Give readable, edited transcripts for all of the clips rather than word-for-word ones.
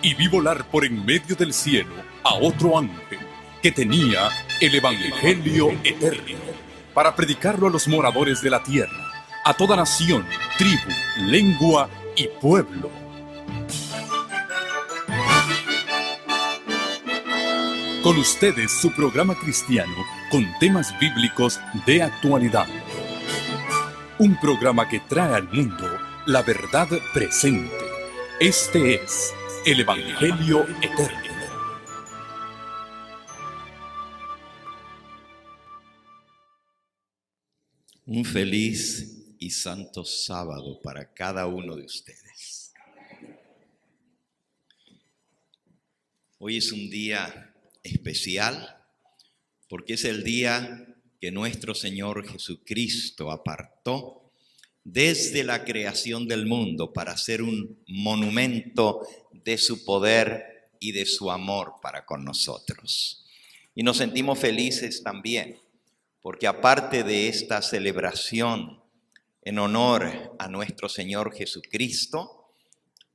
y vi volar por en medio del cielo a otro ángel que tenía el Evangelio eterno para predicarlo a los moradores de la tierra, a toda nación, tribu, lengua y pueblo. Con ustedes su programa cristiano con temas bíblicos de actualidad. Un programa que trae al mundo la verdad presente. Este es el Evangelio eterno. Un feliz y santo sábado para cada uno de ustedes. Hoy es un día especial porque es el día que nuestro Señor Jesucristo apartó desde la creación del mundo para ser un monumento de su poder y de su amor para con nosotros. Y nos sentimos felices también porque aparte de esta celebración en honor a nuestro Señor Jesucristo,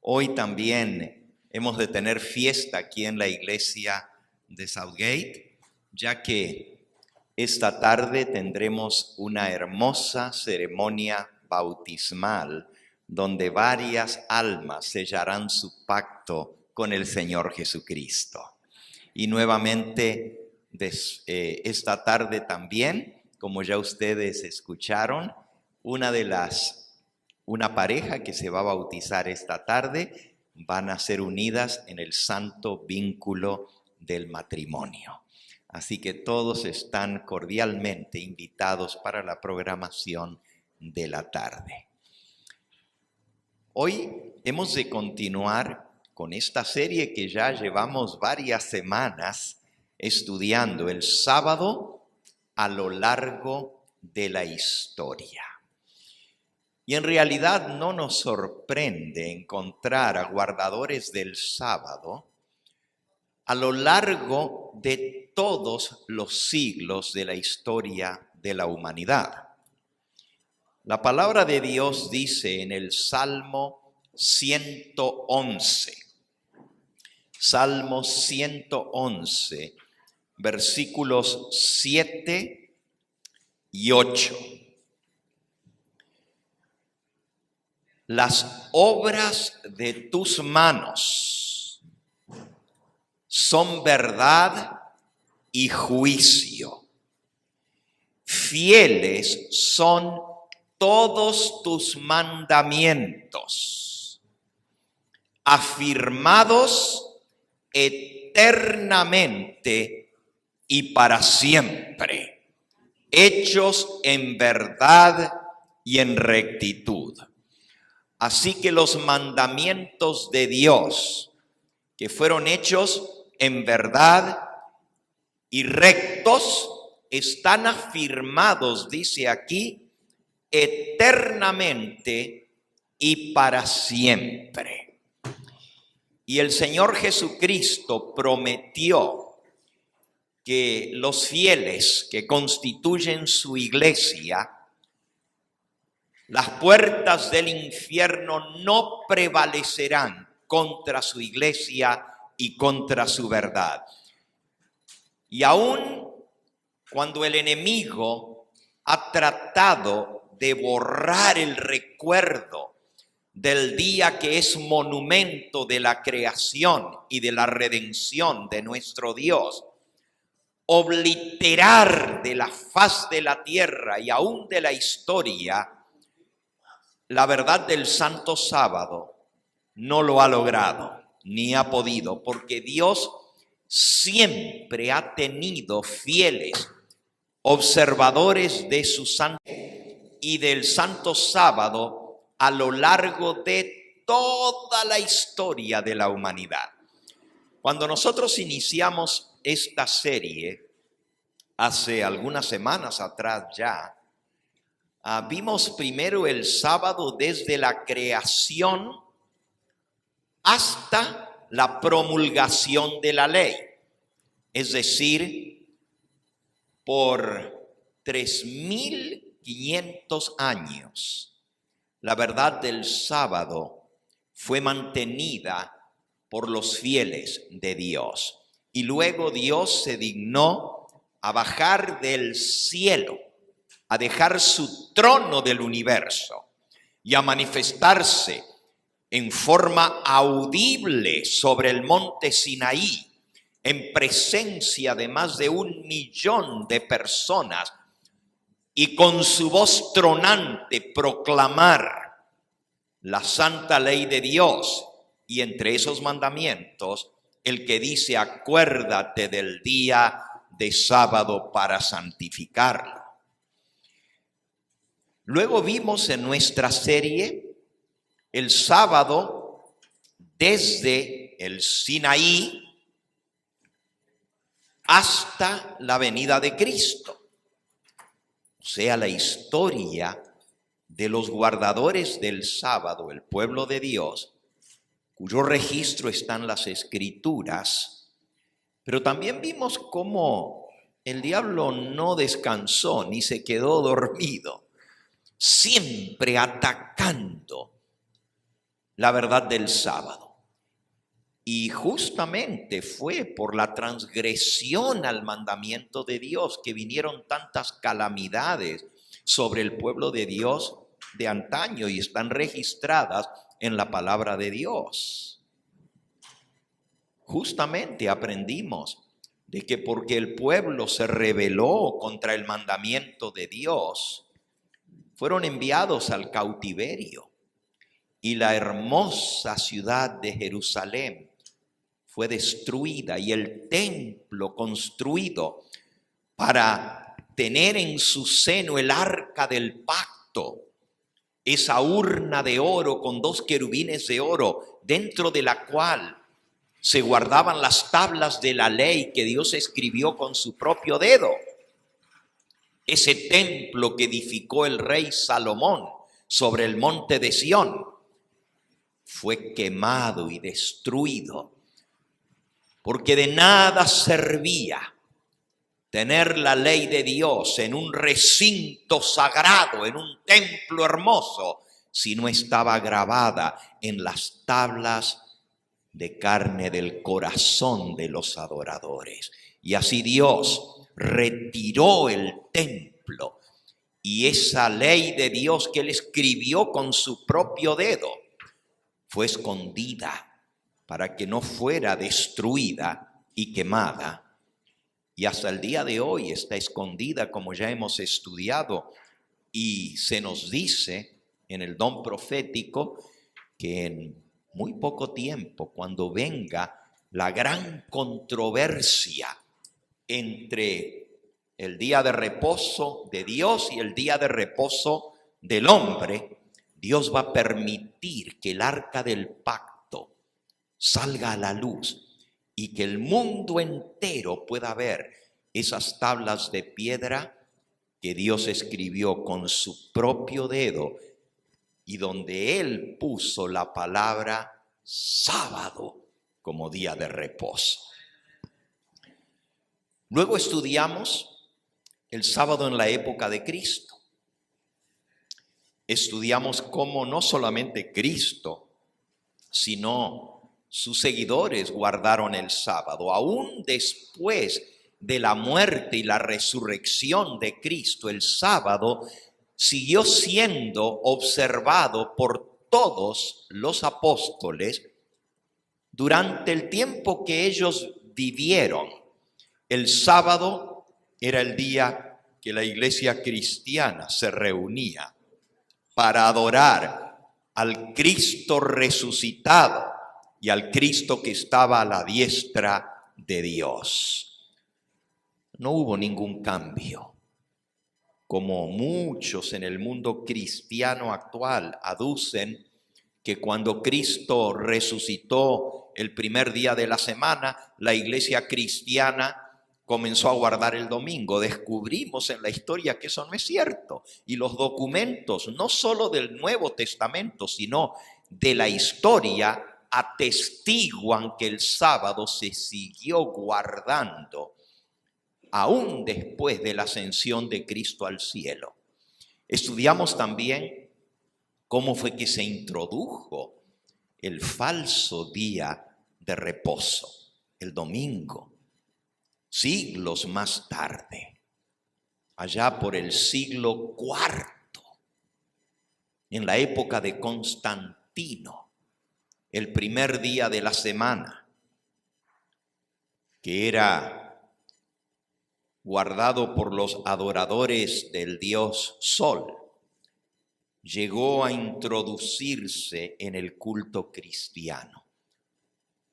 hoy también hemos de tener fiesta aquí en la iglesia de Southgate, ya que esta tarde tendremos una hermosa ceremonia bautismal donde varias almas sellarán su pacto con el Señor Jesucristo. Y nuevamente esta tarde también, como ya ustedes escucharon, una pareja que se va a bautizar esta tarde van a ser unidas en el santo vínculo del matrimonio. Así que todos están cordialmente invitados para la programación de la tarde. Hoy hemos de continuar con esta serie que ya llevamos varias semanas estudiando, el sábado a lo largo de la historia. Y en realidad no nos sorprende encontrar a guardadores del sábado a lo largo de todos los siglos de la historia de la humanidad. La palabra de Dios dice en el Salmo 111, Salmo 111, versículos 7 y 8. Las obras de tus manos son verdad y juicio. Fieles son todos tus mandamientos, afirmados eternamente y para siempre, hechos en verdad y en rectitud. Así que los mandamientos de Dios, que fueron hechos en verdad y rectos, están afirmados, dice aquí, eternamente y para siempre. Y el Señor Jesucristo prometió que los fieles que constituyen su iglesia, las puertas del infierno no prevalecerán contra su iglesia y contra su verdad. Y aun cuando el enemigo ha tratado de borrar el recuerdo del día que es monumento de la creación y de la redención de nuestro Dios, obliterar de la faz de la tierra y aún de la historia la verdad del Santo Sábado, no lo ha logrado ni ha podido, porque Dios siempre ha tenido fieles observadores de su santo y del Santo Sábado a lo largo de toda la historia de la humanidad. Cuando nosotros iniciamos esta serie hace algunas semanas atrás ya, vimos primero el sábado desde la creación hasta la promulgación de la ley, es decir, por 3.500 años, la verdad del sábado fue mantenida por los fieles de Dios. Y luego Dios se dignó a bajar del cielo, a dejar su trono del universo y a manifestarse en forma audible sobre el monte Sinaí, en presencia de más de 1 millón de personas, y con su voz tronante proclamar la santa ley de Dios, y entre esos mandamientos el que dice: acuérdate del día de sábado para santificarlo. Luego vimos en nuestra serie el sábado desde el Sinaí hasta la venida de Cristo. O sea, la historia de los guardadores del sábado, el pueblo de Dios, cuyo registro está en las Escrituras. Pero también vimos cómo el diablo no descansó ni se quedó dormido, siempre atacando la verdad del sábado. Y justamente fue por la transgresión al mandamiento de Dios que vinieron tantas calamidades sobre el pueblo de Dios de antaño y están registradas en la palabra de Dios. Justamente aprendimos de que porque el pueblo se rebeló contra el mandamiento de Dios, fueron enviados al cautiverio, y la hermosa ciudad de Jerusalén fue destruida y el templo construido para tener en su seno el arca del pacto, esa urna de oro con 2 querubines de oro, dentro de la cual se guardaban las tablas de la ley que Dios escribió con su propio dedo. Ese templo que edificó el rey Salomón sobre el monte de Sión fue quemado y destruido, porque de nada servía tener la ley de Dios en un recinto sagrado, en un templo hermoso, si no estaba grabada en las tablas de carne del corazón de los adoradores. Y así Dios retiró el templo y esa ley de Dios que él escribió con su propio dedo fue escondida para que no fuera destruida y quemada. Y hasta el día de hoy está escondida, como ya hemos estudiado, y se nos dice en el don profético que en muy poco tiempo, cuando venga la gran controversia entre el día de reposo de Dios y el día de reposo del hombre, Dios va a permitir que el arca del pacto salga a la luz y que el mundo entero pueda ver esas tablas de piedra que Dios escribió con su propio dedo y donde él puso la palabra sábado como día de reposo. Luego estudiamos el sábado en la época de Cristo. Estudiamos cómo no solamente Cristo, sino sus seguidores guardaron el sábado. Aún después de la muerte y la resurrección de Cristo, el sábado siguió siendo observado por todos los apóstoles durante el tiempo que ellos vivieron. El sábado era el día que la iglesia cristiana se reunía para adorar al Cristo resucitado y al Cristo que estaba a la diestra de Dios. No hubo ningún cambio, como muchos en el mundo cristiano actual aducen que cuando Cristo resucitó el primer día de la semana, la iglesia cristiana comenzó a guardar el domingo. Descubrimos en la historia que eso no es cierto. Y los documentos, no solo del Nuevo Testamento, sino de la historia, atestiguan que el sábado se siguió guardando aún después de la ascensión de Cristo al cielo. Estudiamos también cómo fue que se introdujo el falso día de reposo, el domingo. Siglos más tarde, allá por el siglo IV, en la época de Constantino, el primer día de la semana, que era guardado por los adoradores del dios Sol, llegó a introducirse en el culto cristiano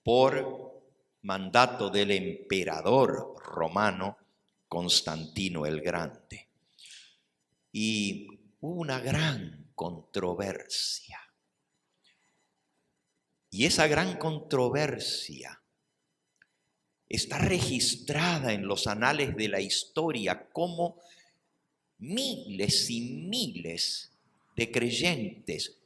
por mandato del emperador romano Constantino el Grande. Y hubo una gran controversia. Y esa gran controversia está registrada en los anales de la historia como miles y miles de creyentes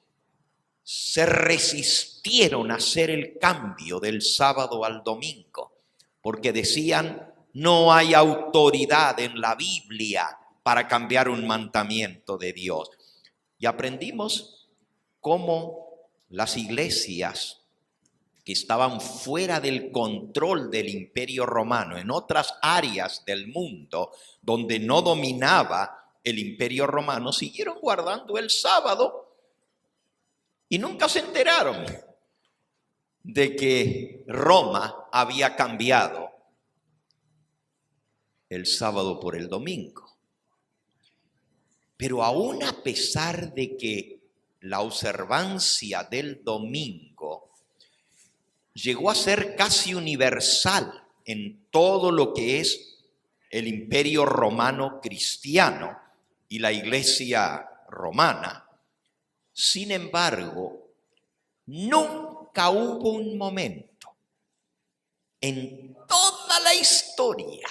se resistieron a hacer el cambio del sábado al domingo, porque decían, no hay autoridad en la Biblia para cambiar un mandamiento de Dios. Y aprendimos cómo las iglesias que estaban fuera del control del Imperio Romano, en otras áreas del mundo donde no dominaba el Imperio Romano, siguieron guardando el sábado y nunca se enteraron de que Roma había cambiado el sábado por el domingo. Pero aún a pesar de que la observancia del domingo llegó a ser casi universal en todo lo que es el Imperio Romano cristiano y la Iglesia romana, sin embargo, nunca hubo un momento en toda la historia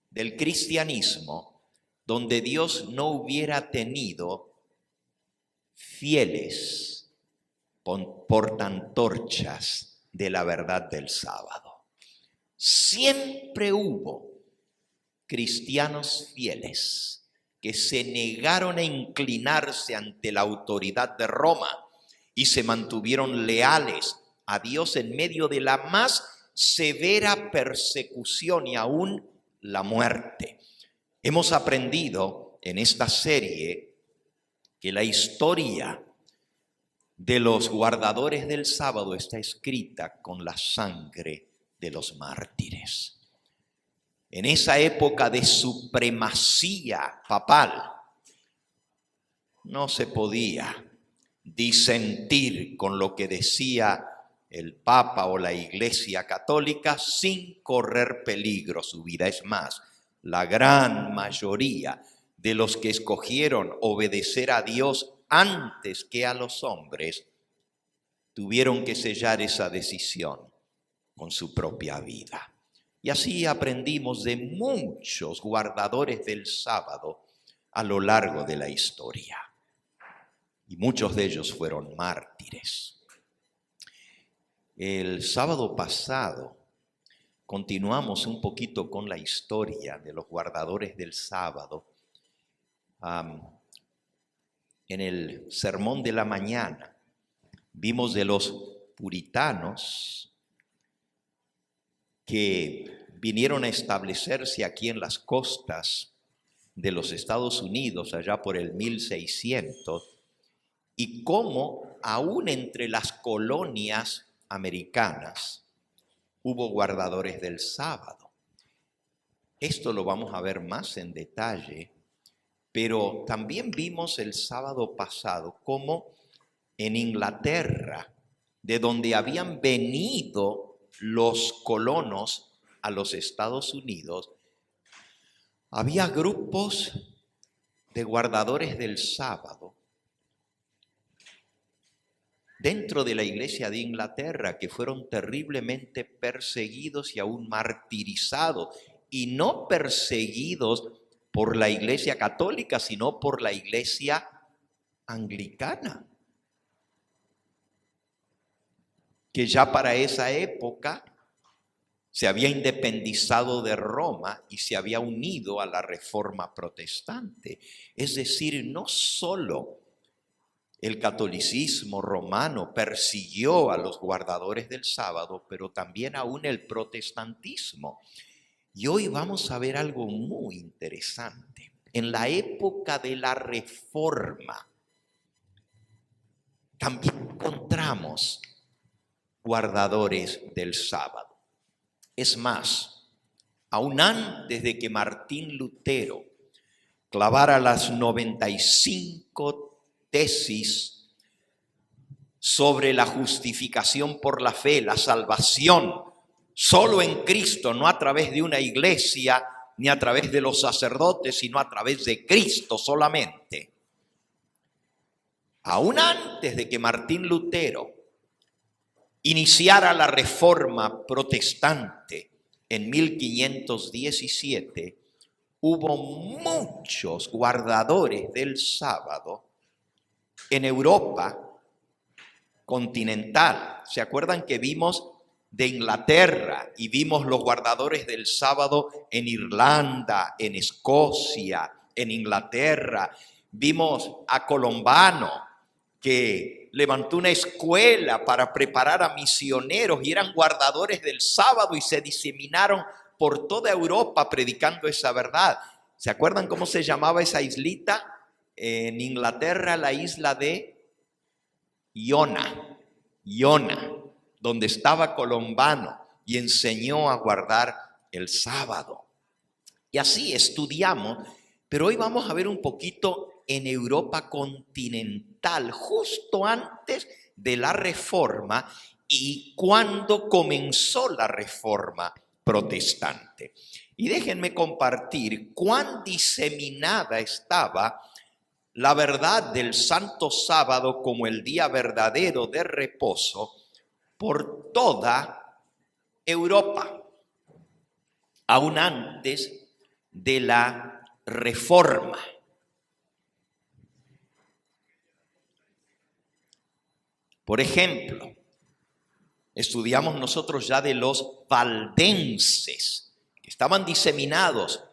del cristianismo donde Dios no hubiera tenido fieles portaantorchas de la verdad del sábado. Siempre hubo cristianos fieles que se negaron a inclinarse ante la autoridad de Roma y se mantuvieron leales a Dios en medio de la más severa persecución y aún la muerte. Hemos aprendido en esta serie que la historia de los guardadores del sábado está escrita con la sangre de los mártires. En esa época de supremacía papal, no se podía disentir con lo que decía el Papa o la Iglesia Católica sin correr peligro su vida. Es más, la gran mayoría de los que escogieron obedecer a Dios antes que a los hombres tuvieron que sellar esa decisión con su propia vida. Y así aprendimos de muchos guardadores del sábado a lo largo de la historia. Y muchos de ellos fueron mártires. El sábado pasado continuamos un poquito con la historia de los guardadores del sábado. En el sermón de la mañana vimos de los puritanos que vinieron a establecerse aquí en las costas de los Estados Unidos allá por el 1600 y cómo aún entre las colonias americanas hubo guardadores del sábado. Esto lo vamos a ver más en detalle, pero también vimos el sábado pasado cómo en Inglaterra, de donde habían venido los colonos a los Estados Unidos, había grupos de guardadores del sábado dentro de la iglesia de Inglaterra que fueron terriblemente perseguidos y aún martirizados, y no perseguidos por la iglesia católica, sino por la iglesia anglicana, que ya para esa época se había independizado de Roma y se había unido a la Reforma protestante. Es decir, no solo El catolicismo romano persiguió a los guardadores del sábado, pero también aún el protestantismo. Y hoy vamos a ver algo muy interesante. En la época de la Reforma, también encontramos guardadores del sábado. Es más, aún antes de que Martín Lutero clavara las 95 tesis sobre la justificación por la fe, la salvación, solo en Cristo, no a través de una iglesia, ni a través de los sacerdotes, sino a través de Cristo solamente. Aún antes de que Martín Lutero iniciara la reforma protestante en 1517, hubo muchos guardadores del sábado en Europa continental. ¿Se acuerdan que vimos de Inglaterra y vimos los guardadores del sábado en Irlanda, en Escocia, en Inglaterra? Vimos a Colombano, que levantó una escuela para preparar a misioneros y eran guardadores del sábado y se diseminaron por toda Europa predicando esa verdad. ¿Se acuerdan cómo se llamaba esa islita? En Inglaterra, la isla de Iona, donde estaba Colombano y enseñó a guardar el sábado. Y así estudiamos, pero hoy vamos a ver un poquito en Europa continental, justo antes de la Reforma y cuando comenzó la Reforma protestante. Y déjenme compartir cuán diseminada estaba la verdad del Santo Sábado como el día verdadero de reposo por toda Europa, aún antes de la Reforma. Por ejemplo, estudiamos nosotros ya de los valdenses, que estaban diseminados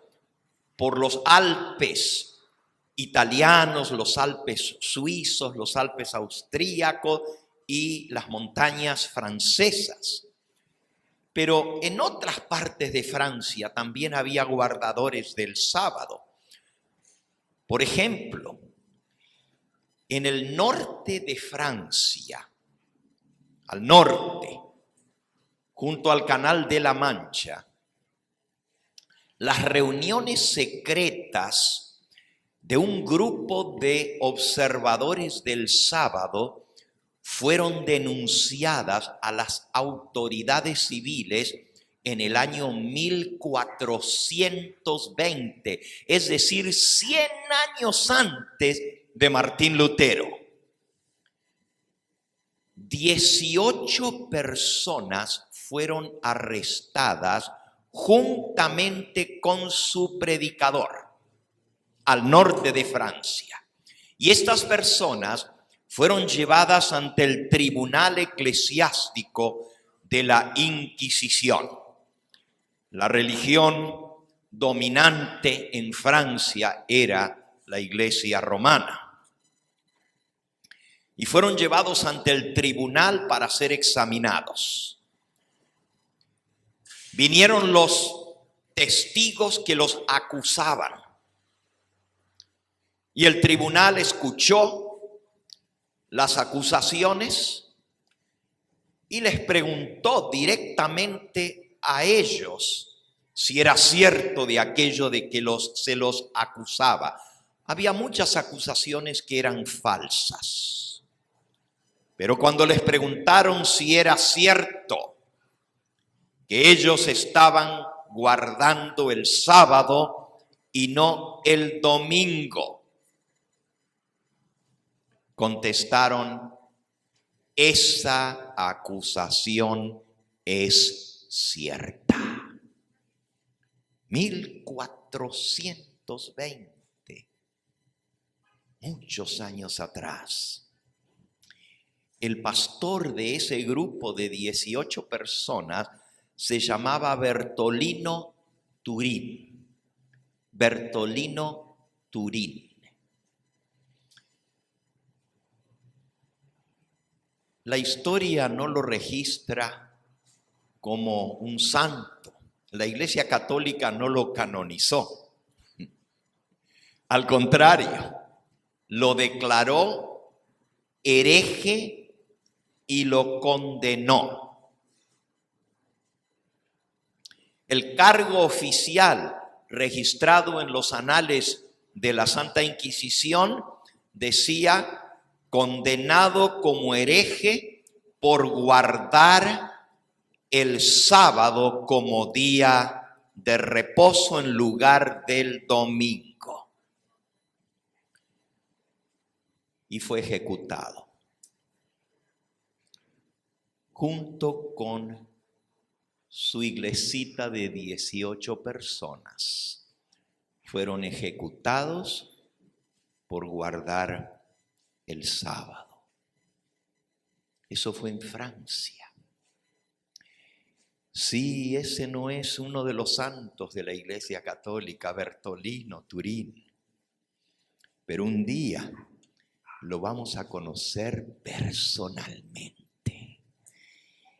por los Alpes italianos, los Alpes suizos, los Alpes austríacos y las montañas francesas. Pero en otras partes de Francia también había guardadores del sábado. Por ejemplo, en el norte de Francia, al norte, junto al Canal de la Mancha, las reuniones secretas de un grupo de observadores del sábado fueron denunciadas a las autoridades civiles en el año 1420, es decir, 100 años antes de Martín Lutero. 18 personas fueron arrestadas juntamente con su predicador al norte de Francia. Y estas personas fueron llevadas ante el tribunal eclesiástico de la Inquisición. La religión dominante en Francia era la Iglesia romana. Y fueron llevados ante el tribunal para ser examinados. Vinieron los testigos que los acusaban. Y el tribunal escuchó las acusaciones y les preguntó directamente a ellos si era cierto de aquello de que se los acusaba. Había muchas acusaciones que eran falsas. Pero cuando les preguntaron si era cierto que ellos estaban guardando el sábado y no el domingo, contestaron: esa acusación es cierta. 1420, muchos años atrás. El pastor de ese grupo de 18 personas se llamaba Bertolino Turín. Bertolino Turín. la historia no lo registra como un santo. La Iglesia Católica no lo canonizó. Al contrario, lo declaró hereje y lo condenó. El cargo oficial registrado en los anales de la Santa Inquisición decía: condenado como hereje por guardar el sábado como día de reposo en lugar del domingo. Y fue ejecutado junto con su iglesita de 18 personas. Fueron ejecutados por guardar el sábado. Eso fue en Francia. Sí, ese no es uno de los santos de la Iglesia Católica, Bertolino Turín. Pero un día lo vamos a conocer personalmente.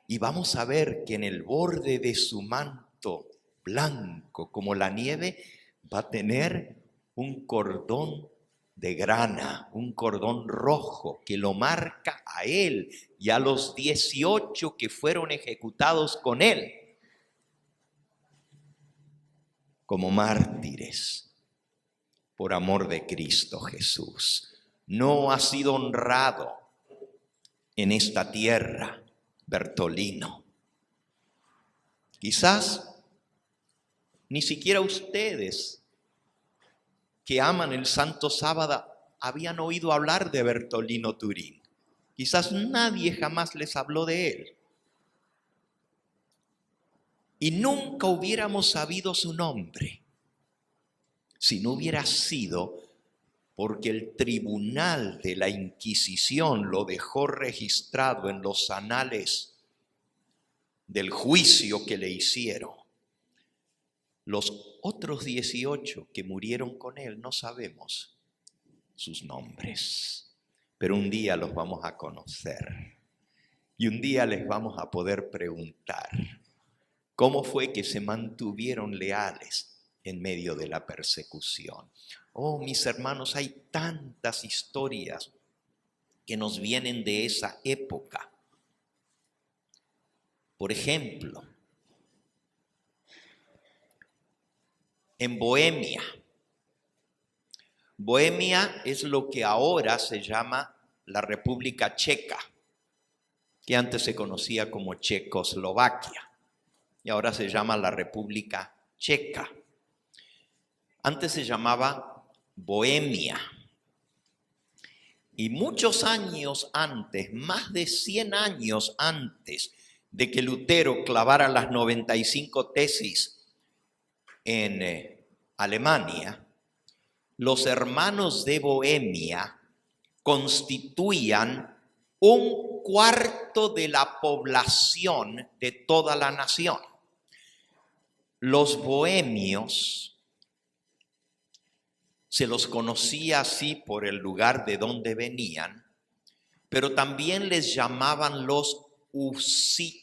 Y vamos a ver que en el borde de su manto blanco como la nieve va a tener un cordón de grana, un cordón rojo que lo marca a él y a los 18 que fueron ejecutados con él como mártires por amor de Cristo Jesús. No ha sido honrado en esta tierra Bertolino. Quizás ni siquiera ustedes que aman el Santo Sábado habían oído hablar de Bertolino Turín. Quizás nadie jamás les habló de él. Y nunca hubiéramos sabido su nombre si no hubiera sido porque el tribunal de la Inquisición lo dejó registrado en los anales del juicio que le hicieron. Los otros 18 que murieron con él no sabemos sus nombres, pero un día los vamos a conocer y un día les vamos a poder preguntar cómo fue que se mantuvieron leales en medio de la persecución. Oh, mis hermanos, hay tantas historias que nos vienen de esa época. Por ejemplo, en Bohemia. Bohemia es lo que ahora se llama la República Checa, que antes se conocía como Checoslovaquia y ahora se llama la República Checa. Antes se llamaba Bohemia. Y muchos años antes, más de 100 años antes de que Lutero clavara las 95 tesis en Alemania, los hermanos de Bohemia constituían un cuarto de la población de toda la nación. Los bohemios se los conocía así por el lugar de donde venían, pero también les llamaban los husitas.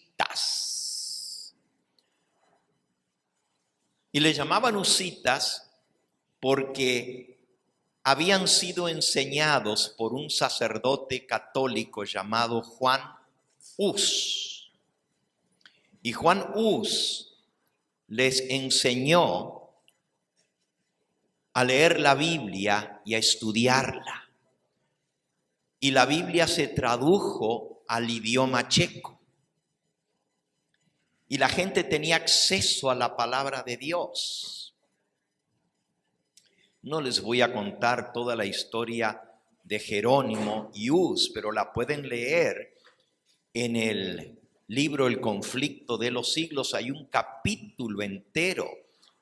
Y les llamaban husitas porque habían sido enseñados por un sacerdote católico llamado Juan Hus. Y Juan Hus les enseñó a leer la Biblia y a estudiarla. Y la Biblia se tradujo al idioma checo. Y la gente tenía acceso a la palabra de Dios. No les voy a contar toda la historia de Jerónimo y Hus, pero la pueden leer en el libro El conflicto de los siglos. Hay un capítulo entero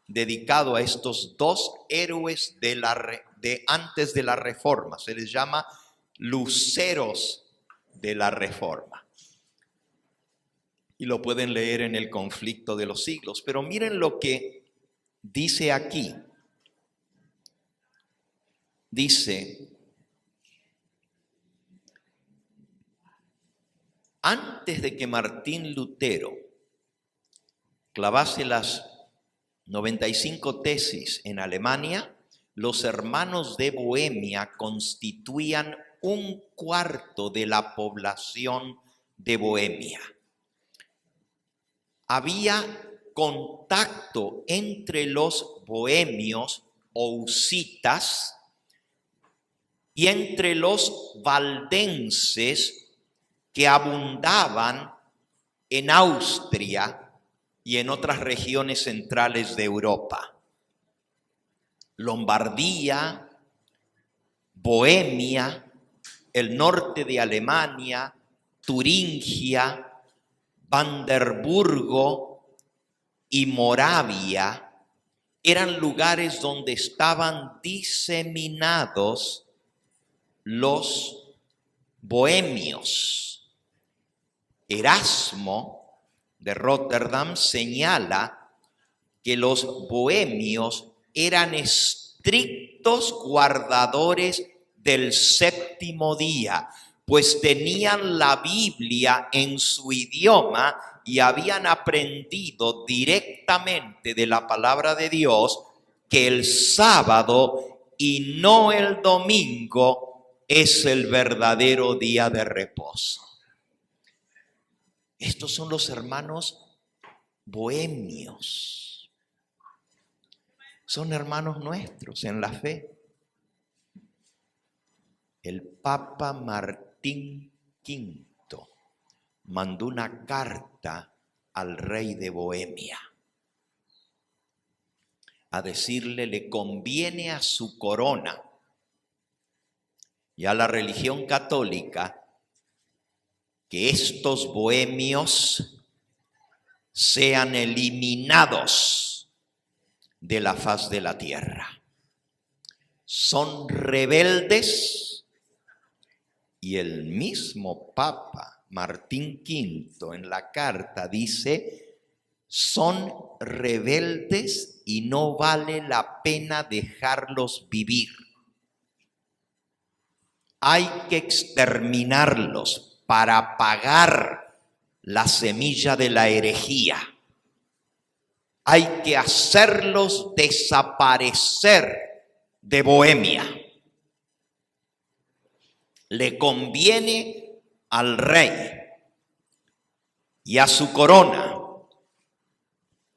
dedicado a estos dos héroes de antes de la Reforma. Se les llama luceros de la Reforma. Y lo pueden leer en El conflicto de los siglos. Pero miren lo que dice aquí. Dice: Antes de que Martín Lutero clavase las 95 tesis en Alemania, los hermanos de Bohemia constituían 1/4 de la población de Bohemia. Había contacto entre los bohemios o husitas y entre los valdenses que abundaban en Austria y en otras regiones centrales de Europa. Lombardía, Bohemia, el norte de Alemania, Turingia, Brandeburgo y Moravia eran lugares donde estaban diseminados los bohemios. Erasmo de Rotterdam señala que los bohemios eran estrictos guardadores del séptimo día, pues tenían la Biblia en su idioma y habían aprendido directamente de la palabra de Dios que el sábado y no el domingo es el verdadero día de reposo. Estos son los hermanos bohemios. Son hermanos nuestros en la fe. El Papa Martín V mandó una carta al rey de Bohemia a decirle: le conviene a su corona y a la religión católica que estos bohemios sean eliminados de la faz de la tierra. Son rebeldes, y el mismo Papa Martín V en la carta dice: son rebeldes y no vale la pena dejarlos vivir. Hay que exterminarlos para pagar la semilla de la herejía. Hay que hacerlos desaparecer de Bohemia. Le conviene al rey y a su corona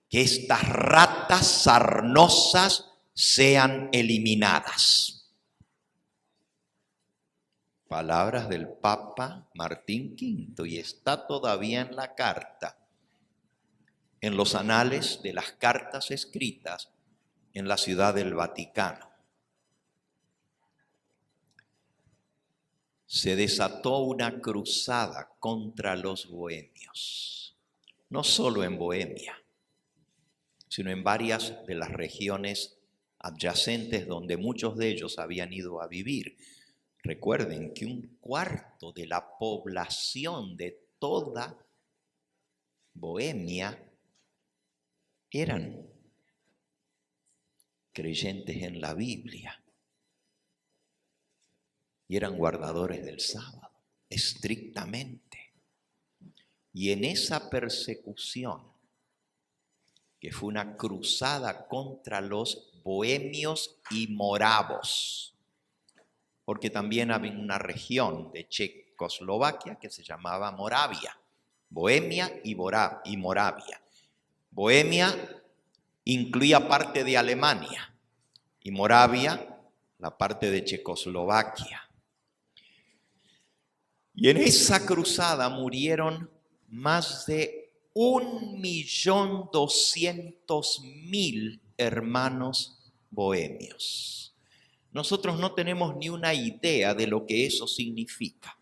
que estas ratas sarnosas sean eliminadas. Palabras del Papa Martín V, y está todavía en la carta, en los anales de las cartas escritas en la Ciudad del Vaticano. Se desató una cruzada contra los bohemios, no solo en Bohemia, sino en varias de las regiones adyacentes donde muchos de ellos habían ido a vivir. Recuerden que 1/4 de la población de toda Bohemia eran creyentes en la Biblia y eran guardadores del sábado, estrictamente. Y en esa persecución, que fue una cruzada contra los bohemios y moravos, porque también había una región de Checoslovaquia que se llamaba Moravia, Bohemia y Moravia. Bohemia incluía parte de Alemania y Moravia la parte de Checoslovaquia. Y en esa cruzada murieron más de 1.200.000 hermanos bohemios. Nosotros no tenemos ni una idea de lo que eso significa.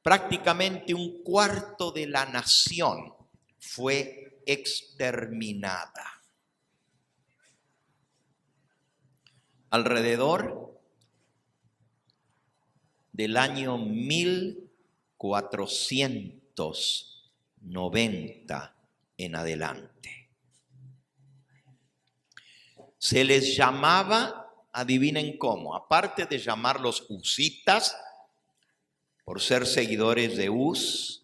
Prácticamente 1/4 de la nación fue exterminada. Alrededor del año 1490 en adelante. Se les llamaba, adivinen cómo, aparte de llamarlos husitas, por ser seguidores de Hus,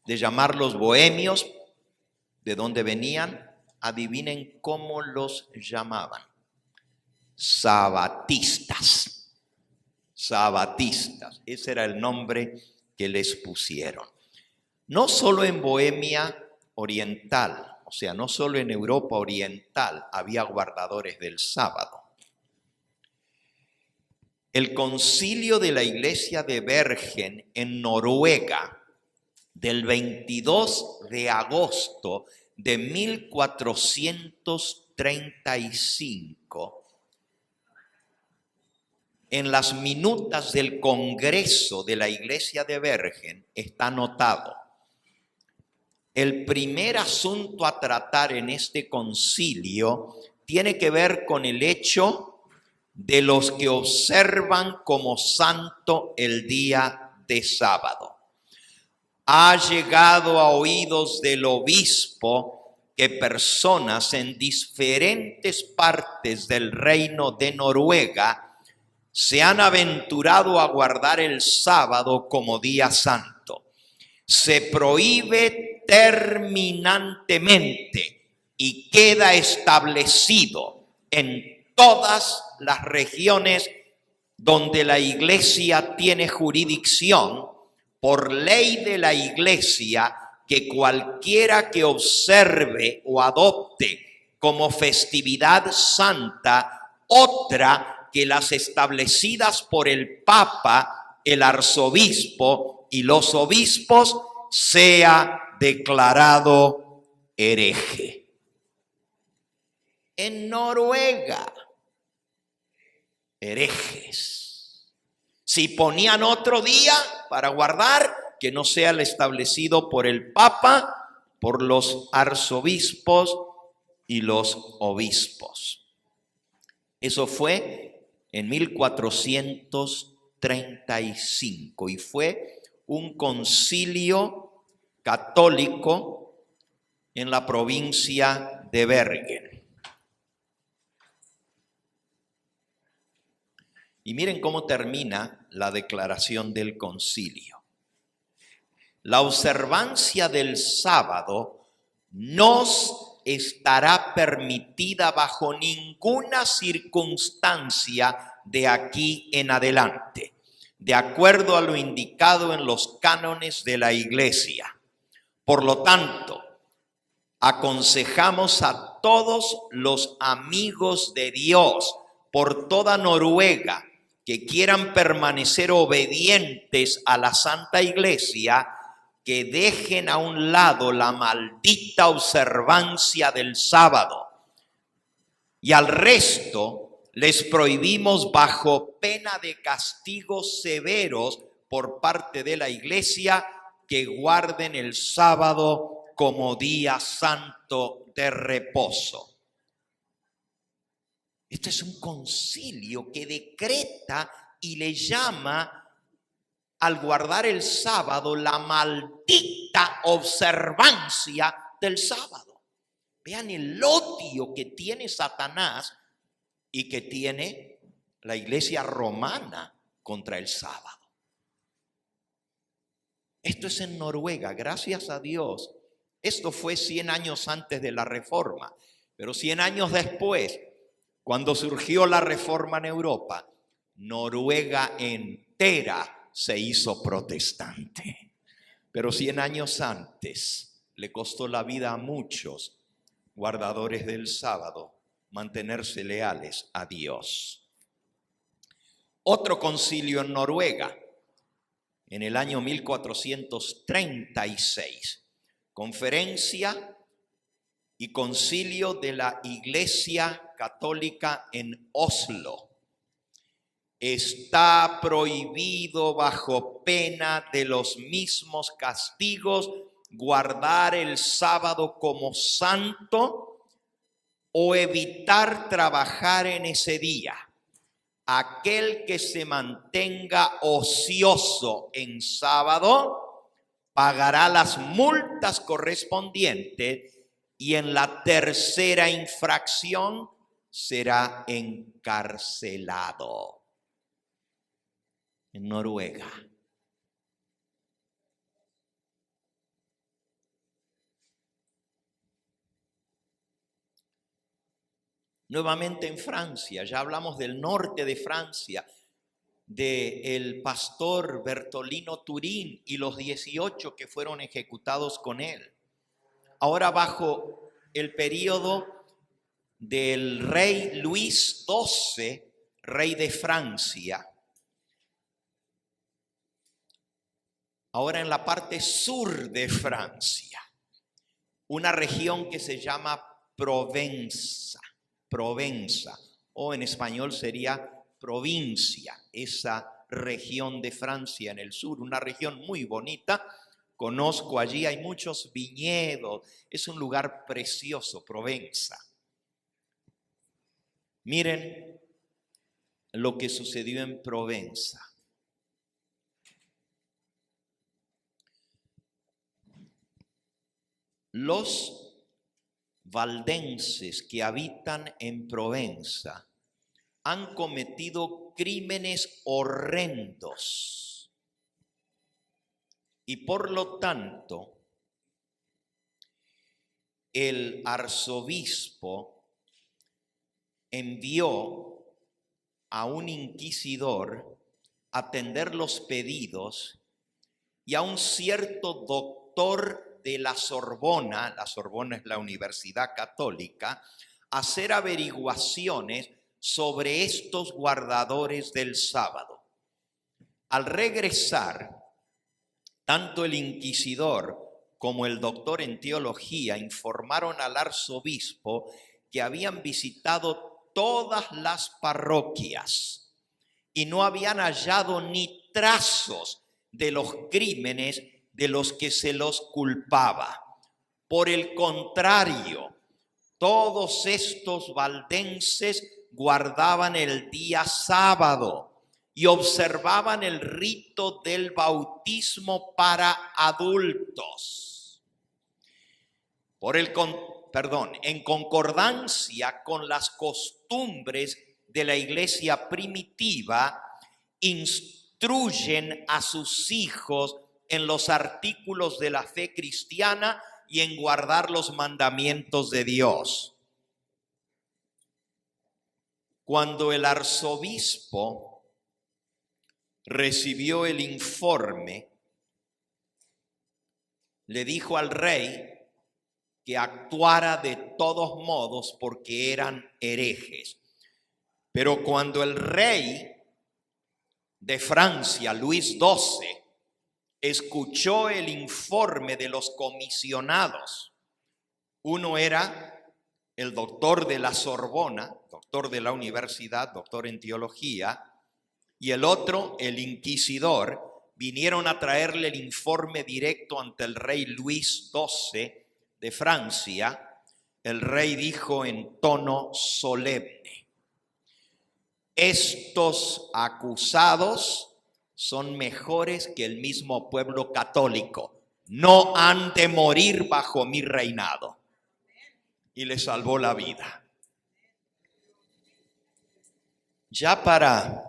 de llamarlos bohemios, de dónde venían. Adivinen cómo los llamaban. Sabatistas. Sabatistas. Ese era el nombre que les pusieron. No solo en Bohemia Oriental, o sea, no solo en Europa Oriental había guardadores del sábado. El concilio de la iglesia de Bergen en Noruega del 22 de agosto de 1435, en las minutas del Congreso de la iglesia de Bergen está anotado: el primer asunto a tratar en este concilio tiene que ver con el hecho de los que observan como santo el día de sábado. Ha llegado a oídos del obispo que personas en diferentes partes del reino de Noruega se han aventurado a guardar el sábado como día santo. Se prohíbe terminantemente y queda establecido en todas las regiones donde la iglesia tiene jurisdicción, por ley de la iglesia, que cualquiera que observe o adopte como festividad santa otra que las establecidas por el Papa, el arzobispo y los obispos, sea declarado hereje. En Noruega, herejes. Si ponían otro día para guardar, que no sea el establecido por el Papa, por los arzobispos y los obispos. Eso fue en 1435 y fue un concilio católico en la provincia de Bergen. Y miren cómo termina la declaración del concilio. La observancia del sábado nos estará permitida bajo ninguna circunstancia de aquí en adelante, de acuerdo a lo indicado en los cánones de la Iglesia. Por lo tanto, aconsejamos a todos los amigos de Dios por toda Noruega que quieran permanecer obedientes a la Santa Iglesia, que dejen a un lado la maldita observancia del sábado. Y al resto les prohibimos, bajo pena de castigos severos por parte de la Iglesia, que guarden el sábado como día santo de reposo. Este es un concilio que decreta y le llama al guardar el sábado la maldita observancia del sábado. Vean el odio que tiene Satanás y que tiene la iglesia romana contra el sábado. Esto es en Noruega, gracias a Dios. Esto fue 100 años antes de la Reforma, pero 100 años después, cuando surgió la Reforma en Europa, Noruega entera se hizo protestante. Pero 100 años antes le costó la vida a muchos guardadores del sábado mantenerse leales a Dios. Otro concilio en Noruega, en el año 1436, conferencia y concilio de la Iglesia Católica en Oslo. Está prohibido bajo pena de los mismos castigos guardar el sábado como santo o evitar trabajar en ese día. Aquel que se mantenga ocioso en sábado pagará las multas correspondientes y en la tercera infracción será encarcelado. En Noruega. nuevamente en Francia. Ya hablamos del norte de Francia, del pastor Bertolino Turín y los 18 que fueron ejecutados con él. Ahora bajo el periodo del rey Luis XII, rey de Francia. Ahora en la parte sur de Francia, una región que se llama Provenza, o en español sería provincia, esa región de Francia en el sur, una región muy bonita. Conozco allí, hay muchos viñedos, es un lugar precioso, Provenza. Miren lo que sucedió en Provenza. Los valdenses que habitan en Provenza han cometido crímenes horrendos y por lo tanto el arzobispo envió a un inquisidor a atender los pedidos y a un cierto doctor de la Sorbona es la Universidad Católica, a hacer averiguaciones sobre estos guardadores del sábado. Al regresar, tanto el inquisidor como el doctor en teología informaron al arzobispo que habían visitado todas las parroquias y no habían hallado ni trazos de los crímenes de los que se los culpaba. Por el contrario, todos estos valdenses guardaban el día sábado y observaban el rito del bautismo para adultos. En concordancia con las costumbres de la iglesia primitiva, instruyen a sus hijos en los artículos de la fe cristiana y en guardar los mandamientos de Dios. Cuando el arzobispo recibió el informe, le dijo al rey que actuara de todos modos porque eran herejes. Pero cuando el rey de Francia, Luis XII, escuchó el informe de los comisionados, uno era el doctor de la Sorbona, doctor de la universidad, doctor en teología, y el otro, el inquisidor, vinieron a traerle el informe directo ante el rey Luis XII de Francia. El rey dijo en tono solemne: estos acusados son mejores que el mismo pueblo católico. No han de morir bajo mi reinado. Y le salvó la vida. Ya para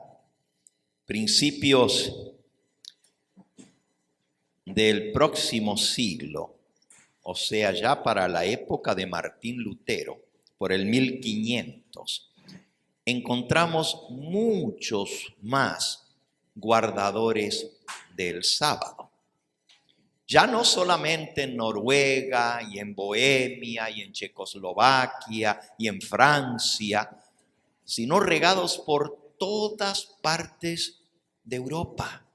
principios del próximo siglo, o sea, ya para la época de Martín Lutero, por el 1500, encontramos muchos más guardadores del sábado. Ya no solamente en Noruega y en Bohemia y en Checoslovaquia y en Francia, sino regados por todas partes de Europa,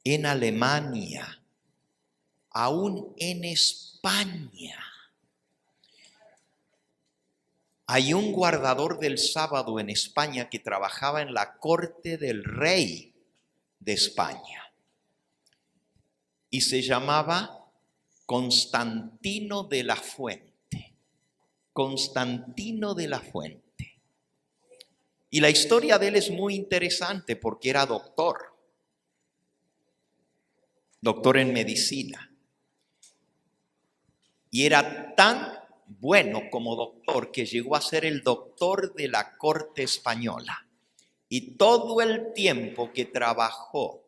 en Alemania, aún en España. Hay un guardador del sábado en España que trabajaba en la corte del rey de España y se llamaba Constantino de la Fuente. Constantino de la Fuente. Y la historia de él es muy interesante porque era doctor en medicina. Y era tan bueno como doctor que llegó a ser el doctor de la corte española. Y todo el tiempo que trabajó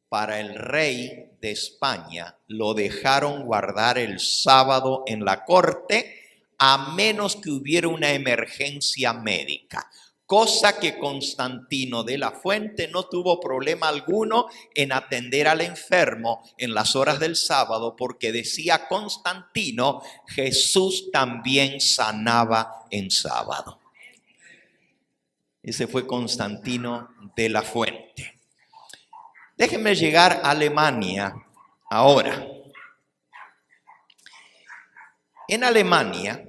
para el rey de España lo dejaron guardar el sábado en la corte a menos que hubiera una emergencia médica. Cosa que Constantino de la Fuente no tuvo problema alguno en atender al enfermo en las horas del sábado, porque decía Constantino, Jesús también sanaba en sábado. Ese fue Constantino de la Fuente. Déjenme llegar a Alemania ahora. En Alemania,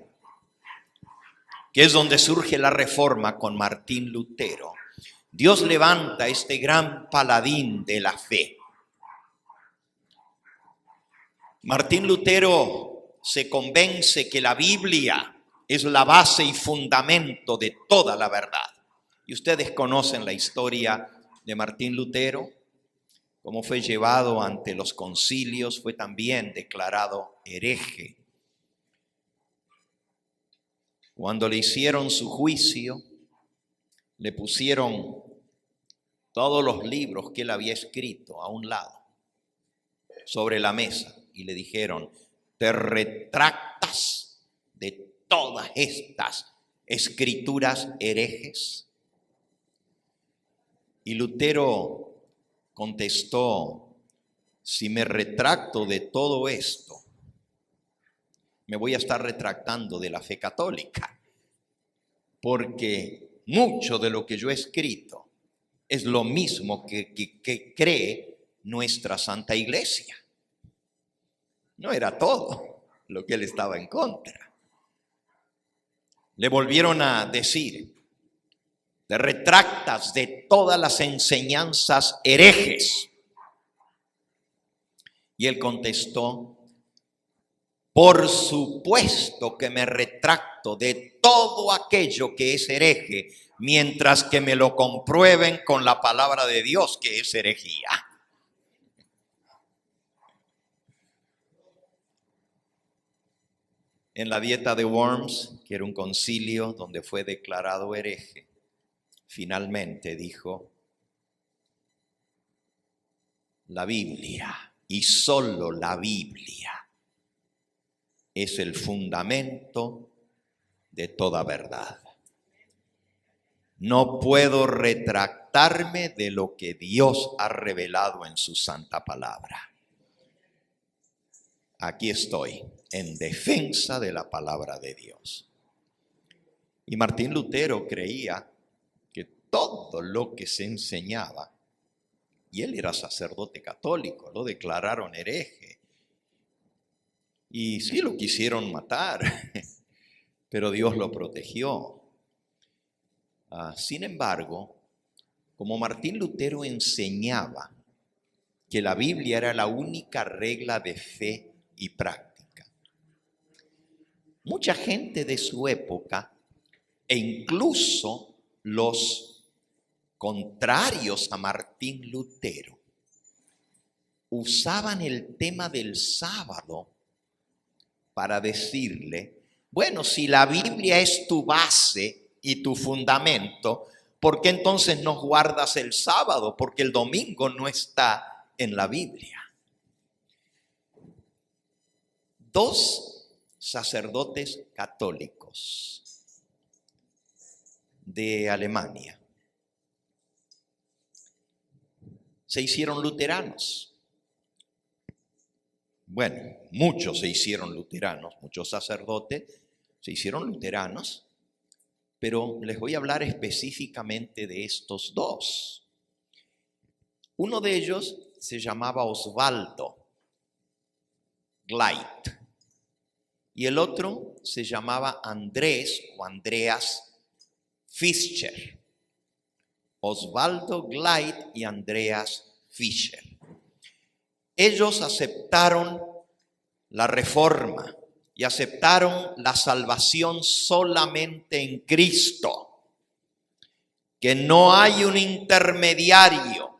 que es donde surge la Reforma con Martín Lutero, Dios levanta este gran paladín de la fe. Martín Lutero se convence que la Biblia es la base y fundamento de toda la verdad. Y ustedes conocen la historia de Martín Lutero, cómo fue llevado ante los concilios, fue también declarado hereje. Cuando le hicieron su juicio, le pusieron todos los libros que él había escrito a un lado, sobre la mesa, y le dijeron, ¿te retractas de todas estas escrituras herejes? Y Lutero contestó, si me retracto de todo esto, me voy a estar retractando de la fe católica, porque mucho de lo que yo he escrito es lo mismo que cree nuestra Santa Iglesia. No era todo lo que él estaba en contra. Le volvieron a decir, te retractas de todas las enseñanzas herejes. Y él contestó, por supuesto que me retracto de todo aquello que es hereje, mientras que me lo comprueben con la palabra de Dios que es herejía. En la Dieta de Worms, que era un concilio donde fue declarado hereje, finalmente dijo, la Biblia y solo la Biblia es el fundamento de toda verdad. No puedo retractarme de lo que Dios ha revelado en su santa palabra. Aquí estoy, en defensa de la palabra de Dios. Y Martín Lutero creía que todo lo que se enseñaba, y él era sacerdote católico, lo declararon hereje, y sí lo quisieron matar, pero Dios lo protegió. Sin embargo, como Martín Lutero enseñaba que la Biblia era la única regla de fe y práctica, mucha gente de su época, e incluso los contrarios a Martín Lutero, usaban el tema del sábado para decirle, bueno, si la Biblia es tu base y tu fundamento, ¿por qué entonces no guardas el sábado? Porque el domingo no está en la Biblia. Dos sacerdotes católicos de Alemania se hicieron luteranos. Bueno, muchos se hicieron luteranos, muchos sacerdotes se hicieron luteranos, pero les voy a hablar específicamente de estos dos. Uno de ellos se llamaba Osvaldo Gleit y el otro se llamaba Andrés o Andreas Fischer. Osvaldo Gleit y Andreas Fischer. Ellos aceptaron la Reforma y aceptaron la salvación solamente en Cristo, que no hay un intermediario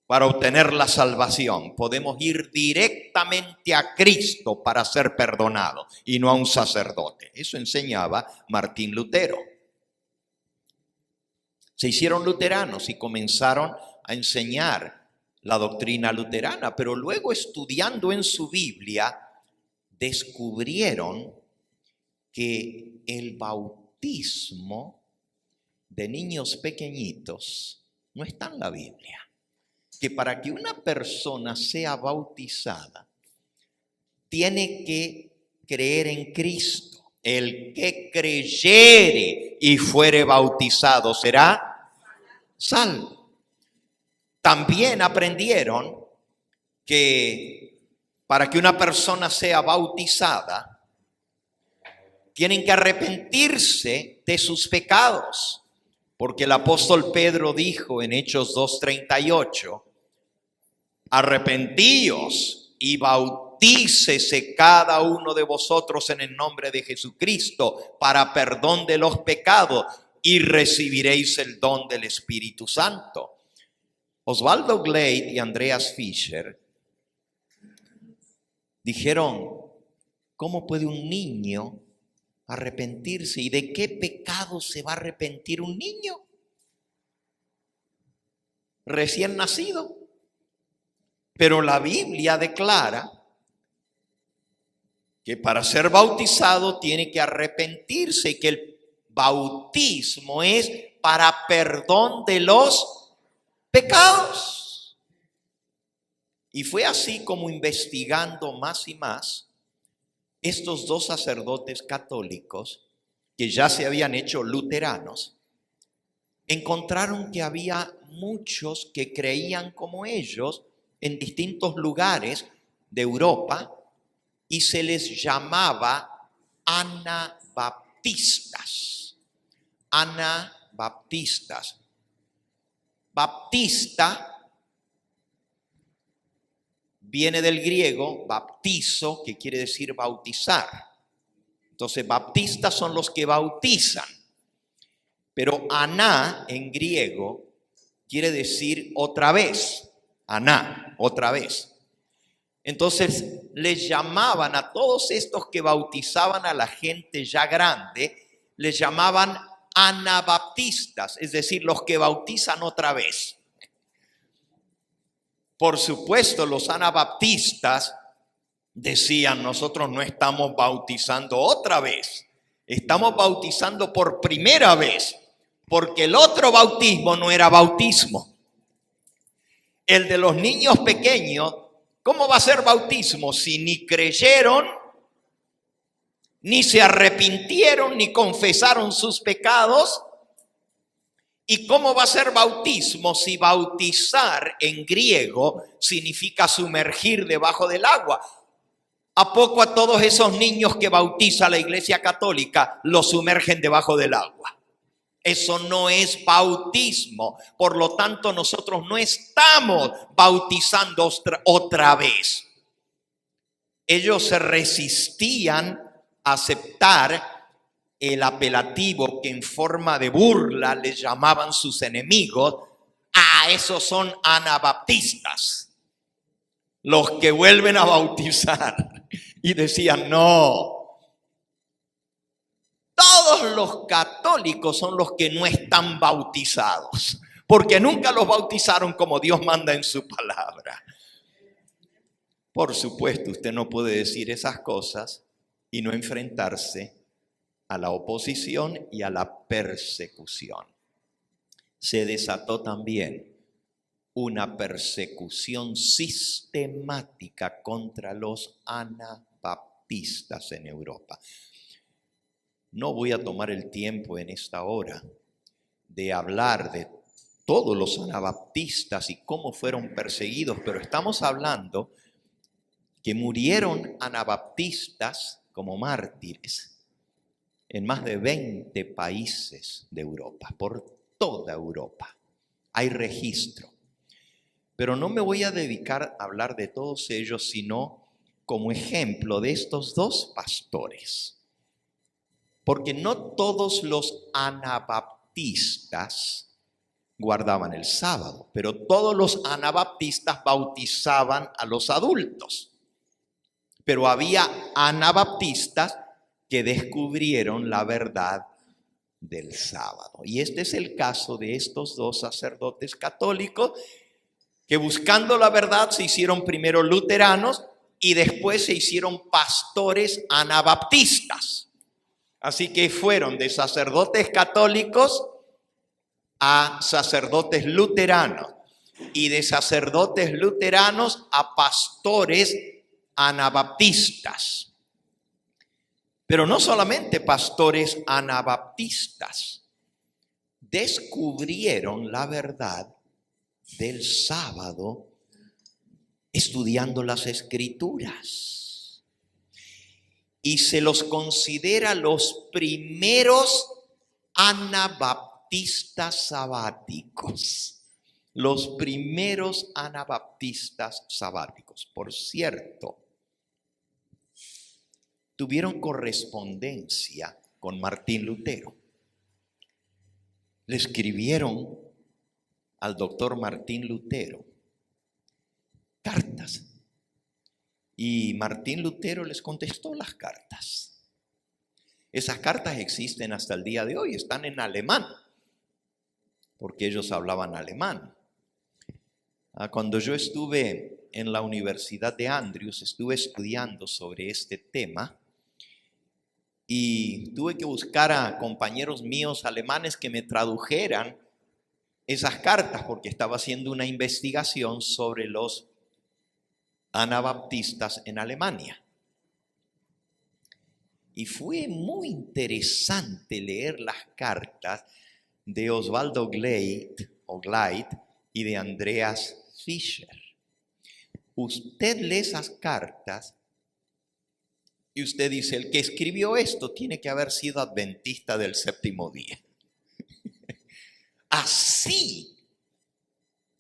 para obtener la salvación. Podemos ir directamente a Cristo para ser perdonados y no a un sacerdote. Eso enseñaba Martín Lutero. Se hicieron luteranos y comenzaron a enseñar la doctrina luterana, pero luego estudiando en su Biblia descubrieron que el bautismo de niños pequeñitos no está en la Biblia. Que para que una persona sea bautizada, tiene que creer en Cristo. El que creyere y fuere bautizado será salvo. También aprendieron que para que una persona sea bautizada, tienen que arrepentirse de sus pecados. Porque el apóstol Pedro dijo en Hechos 2:38, arrepentíos y bautícese cada uno de vosotros en el nombre de Jesucristo para perdón de los pecados y recibiréis el don del Espíritu Santo. Osvaldo Glade y Andreas Fischer dijeron, ¿cómo puede un niño arrepentirse? ¿Y de qué pecado se va a arrepentir un niño recién nacido? Pero la Biblia declara que para ser bautizado tiene que arrepentirse y que el bautismo es para perdón de los pecados. Y fue así como, investigando más y más, estos dos sacerdotes católicos, que ya se habían hecho luteranos, encontraron que había muchos que creían como ellos en distintos lugares de Europa y se les llamaba anabaptistas. Anabaptistas. Baptista viene del griego baptizo, que quiere decir bautizar. Entonces, baptistas son los que bautizan. Pero aná en griego quiere decir otra vez. Aná, otra vez. Entonces, les llamaban a todos estos que bautizaban a la gente ya grande, les llamaban anabaptistas, es decir, los que bautizan otra vez. Por supuesto, los anabaptistas decían, nosotros no estamos bautizando otra vez, estamos bautizando por primera vez, porque el otro bautismo no era bautismo. El de los niños pequeños, ¿cómo va a ser bautismo si ni creyeron, ni se arrepintieron, ni confesaron sus pecados? ¿Y cómo va a ser bautismo si bautizar en griego significa sumergir debajo del agua? ¿A poco a todos esos niños que bautiza la Iglesia Católica los sumergen debajo del agua? Eso no es bautismo. Por lo tanto, nosotros no estamos bautizando otra vez. Ellos se resistían a aceptar el apelativo que en forma de burla les llamaban sus enemigos. Esos son anabaptistas, los que vuelven a bautizar. Y decían, no, todos los católicos son los que no están bautizados, porque nunca los bautizaron como Dios manda en su palabra. Por supuesto, usted no puede decir esas cosas y no enfrentarse a la oposición y a la persecución. Se desató también una persecución sistemática contra los anabaptistas en Europa. No voy a tomar el tiempo en esta hora de hablar de todos los anabaptistas y cómo fueron perseguidos, pero estamos hablando que murieron anabaptistas como mártires en más de 20 países de Europa, por toda Europa. Hay registro. Pero no me voy a dedicar a hablar de todos ellos, sino como ejemplo de estos dos pastores. Porque no todos los anabaptistas guardaban el sábado, pero todos los anabaptistas bautizaban a los adultos. Pero había anabaptistas que descubrieron la verdad del sábado. Y este es el caso de estos dos sacerdotes católicos que, buscando la verdad, se hicieron primero luteranos y después se hicieron pastores anabaptistas. Así que fueron de sacerdotes católicos a sacerdotes luteranos y de sacerdotes luteranos a pastores anabaptistas. Pero no solamente pastores anabaptistas, descubrieron la verdad del sábado estudiando las Escrituras. Y se los considera los primeros anabaptistas sabáticos. Los primeros anabaptistas sabáticos. Por cierto, tuvieron correspondencia con Martín Lutero. Le escribieron al doctor Martín Lutero cartas. Y Martín Lutero les contestó las cartas. Esas cartas existen hasta el día de hoy, están en alemán, porque ellos hablaban alemán. Cuando yo estuve en la Universidad de Andrews, estuve estudiando sobre este tema y tuve que buscar a compañeros míos alemanes que me tradujeran esas cartas, porque estaba haciendo una investigación sobre los anabaptistas en Alemania. Y fue muy interesante leer las cartas de Oswaldo Gleit y de Andreas Fischer. Usted lee esas cartas y usted dice, el que escribió esto tiene que haber sido adventista del séptimo día. Así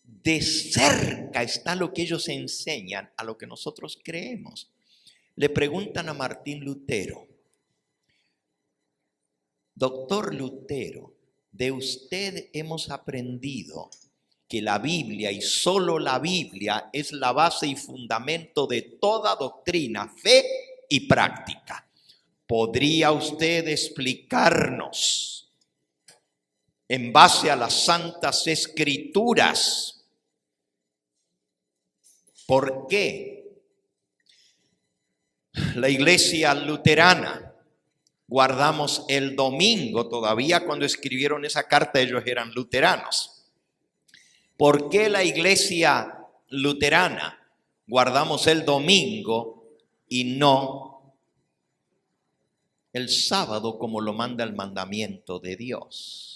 de cerca está lo que ellos enseñan a lo que nosotros creemos. Le preguntan a Martín Lutero, doctor Lutero, de usted hemos aprendido que la Biblia y solo la Biblia es la base y fundamento de toda doctrina, fe y práctica. ¿Podría usted explicarnos, en base a las Santas Escrituras, por qué la iglesia luterana guardamos el domingo? Todavía cuando escribieron esa carta ellos eran luteranos. ¿Por qué la iglesia luterana guardamos el domingo y no el sábado como lo manda el mandamiento de Dios?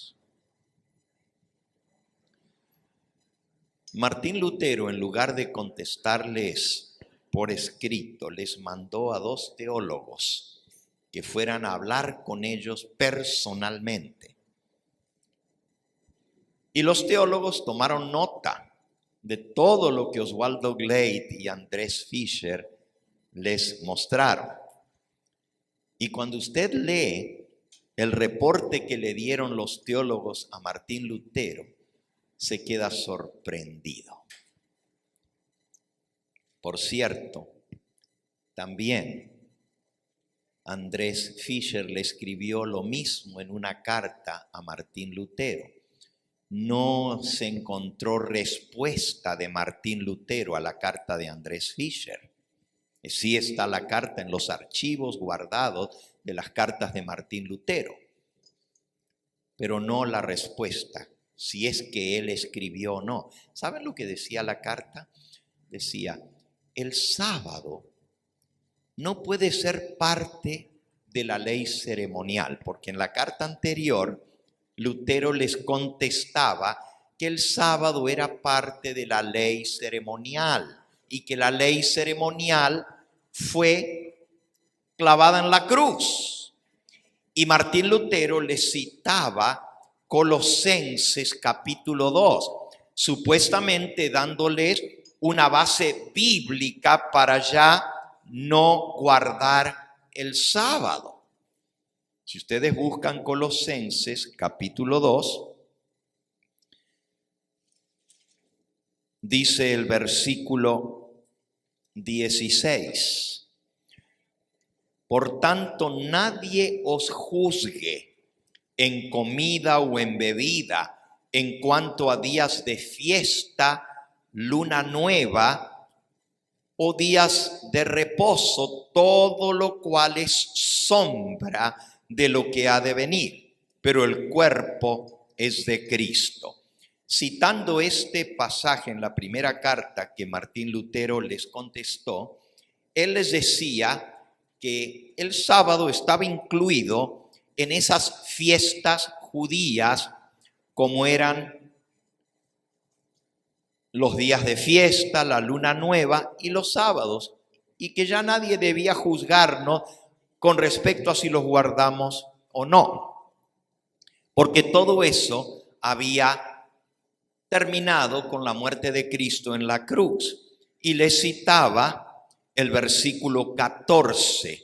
Martín Lutero, en lugar de contestarles por escrito, les mandó a 2 teólogos que fueran a hablar con ellos personalmente. Y los teólogos tomaron nota de todo lo que Oswaldo Gleit y Andrés Fischer les mostraron. Y cuando usted lee el reporte que le dieron los teólogos a Martín Lutero, se queda sorprendido. Por cierto, también Andrés Fischer le escribió lo mismo en una carta a Martín Lutero. No se encontró respuesta de Martín Lutero a la carta de Andrés Fischer. Sí está la carta en los archivos guardados de las cartas de Martín Lutero, pero no la respuesta, si es que él escribió o no. ¿Saben lo que decía la carta? Decía, el sábado no puede ser parte de la ley ceremonial, porque en la carta anterior Lutero les contestaba que el sábado era parte de la ley ceremonial y que la ley ceremonial fue clavada en la cruz. Y Martín Lutero les citaba Colosenses capítulo 2, supuestamente dándoles una base bíblica para ya no guardar el sábado. Si ustedes buscan Colosenses capítulo 2, dice el versículo 16, por tanto nadie os juzgue en comida o en bebida, en cuanto a días de fiesta, luna nueva o días de reposo, todo lo cual es sombra de lo que ha de venir, pero el cuerpo es de Cristo. Citando este pasaje en la primera carta que Martín Lutero les contestó, él les decía que el sábado estaba incluido en esas fiestas judías como eran los días de fiesta, la luna nueva y los sábados, y que ya nadie debía juzgarnos con respecto a si los guardamos o no, porque todo eso había terminado con la muerte de Cristo en la cruz. Y le citaba el versículo 14,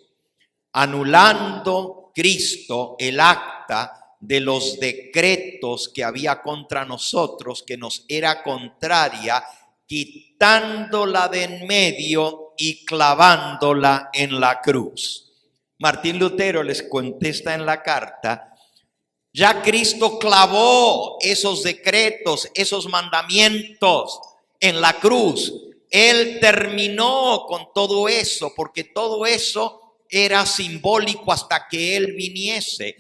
anulando Cristo el acta de los decretos que había contra nosotros, que nos era contraria, quitándola de en medio y clavándola en la cruz. Martín Lutero les contesta en la carta: ya Cristo clavó esos decretos, esos mandamientos en la cruz. Él terminó con todo eso, porque todo eso era simbólico hasta que Él viniese.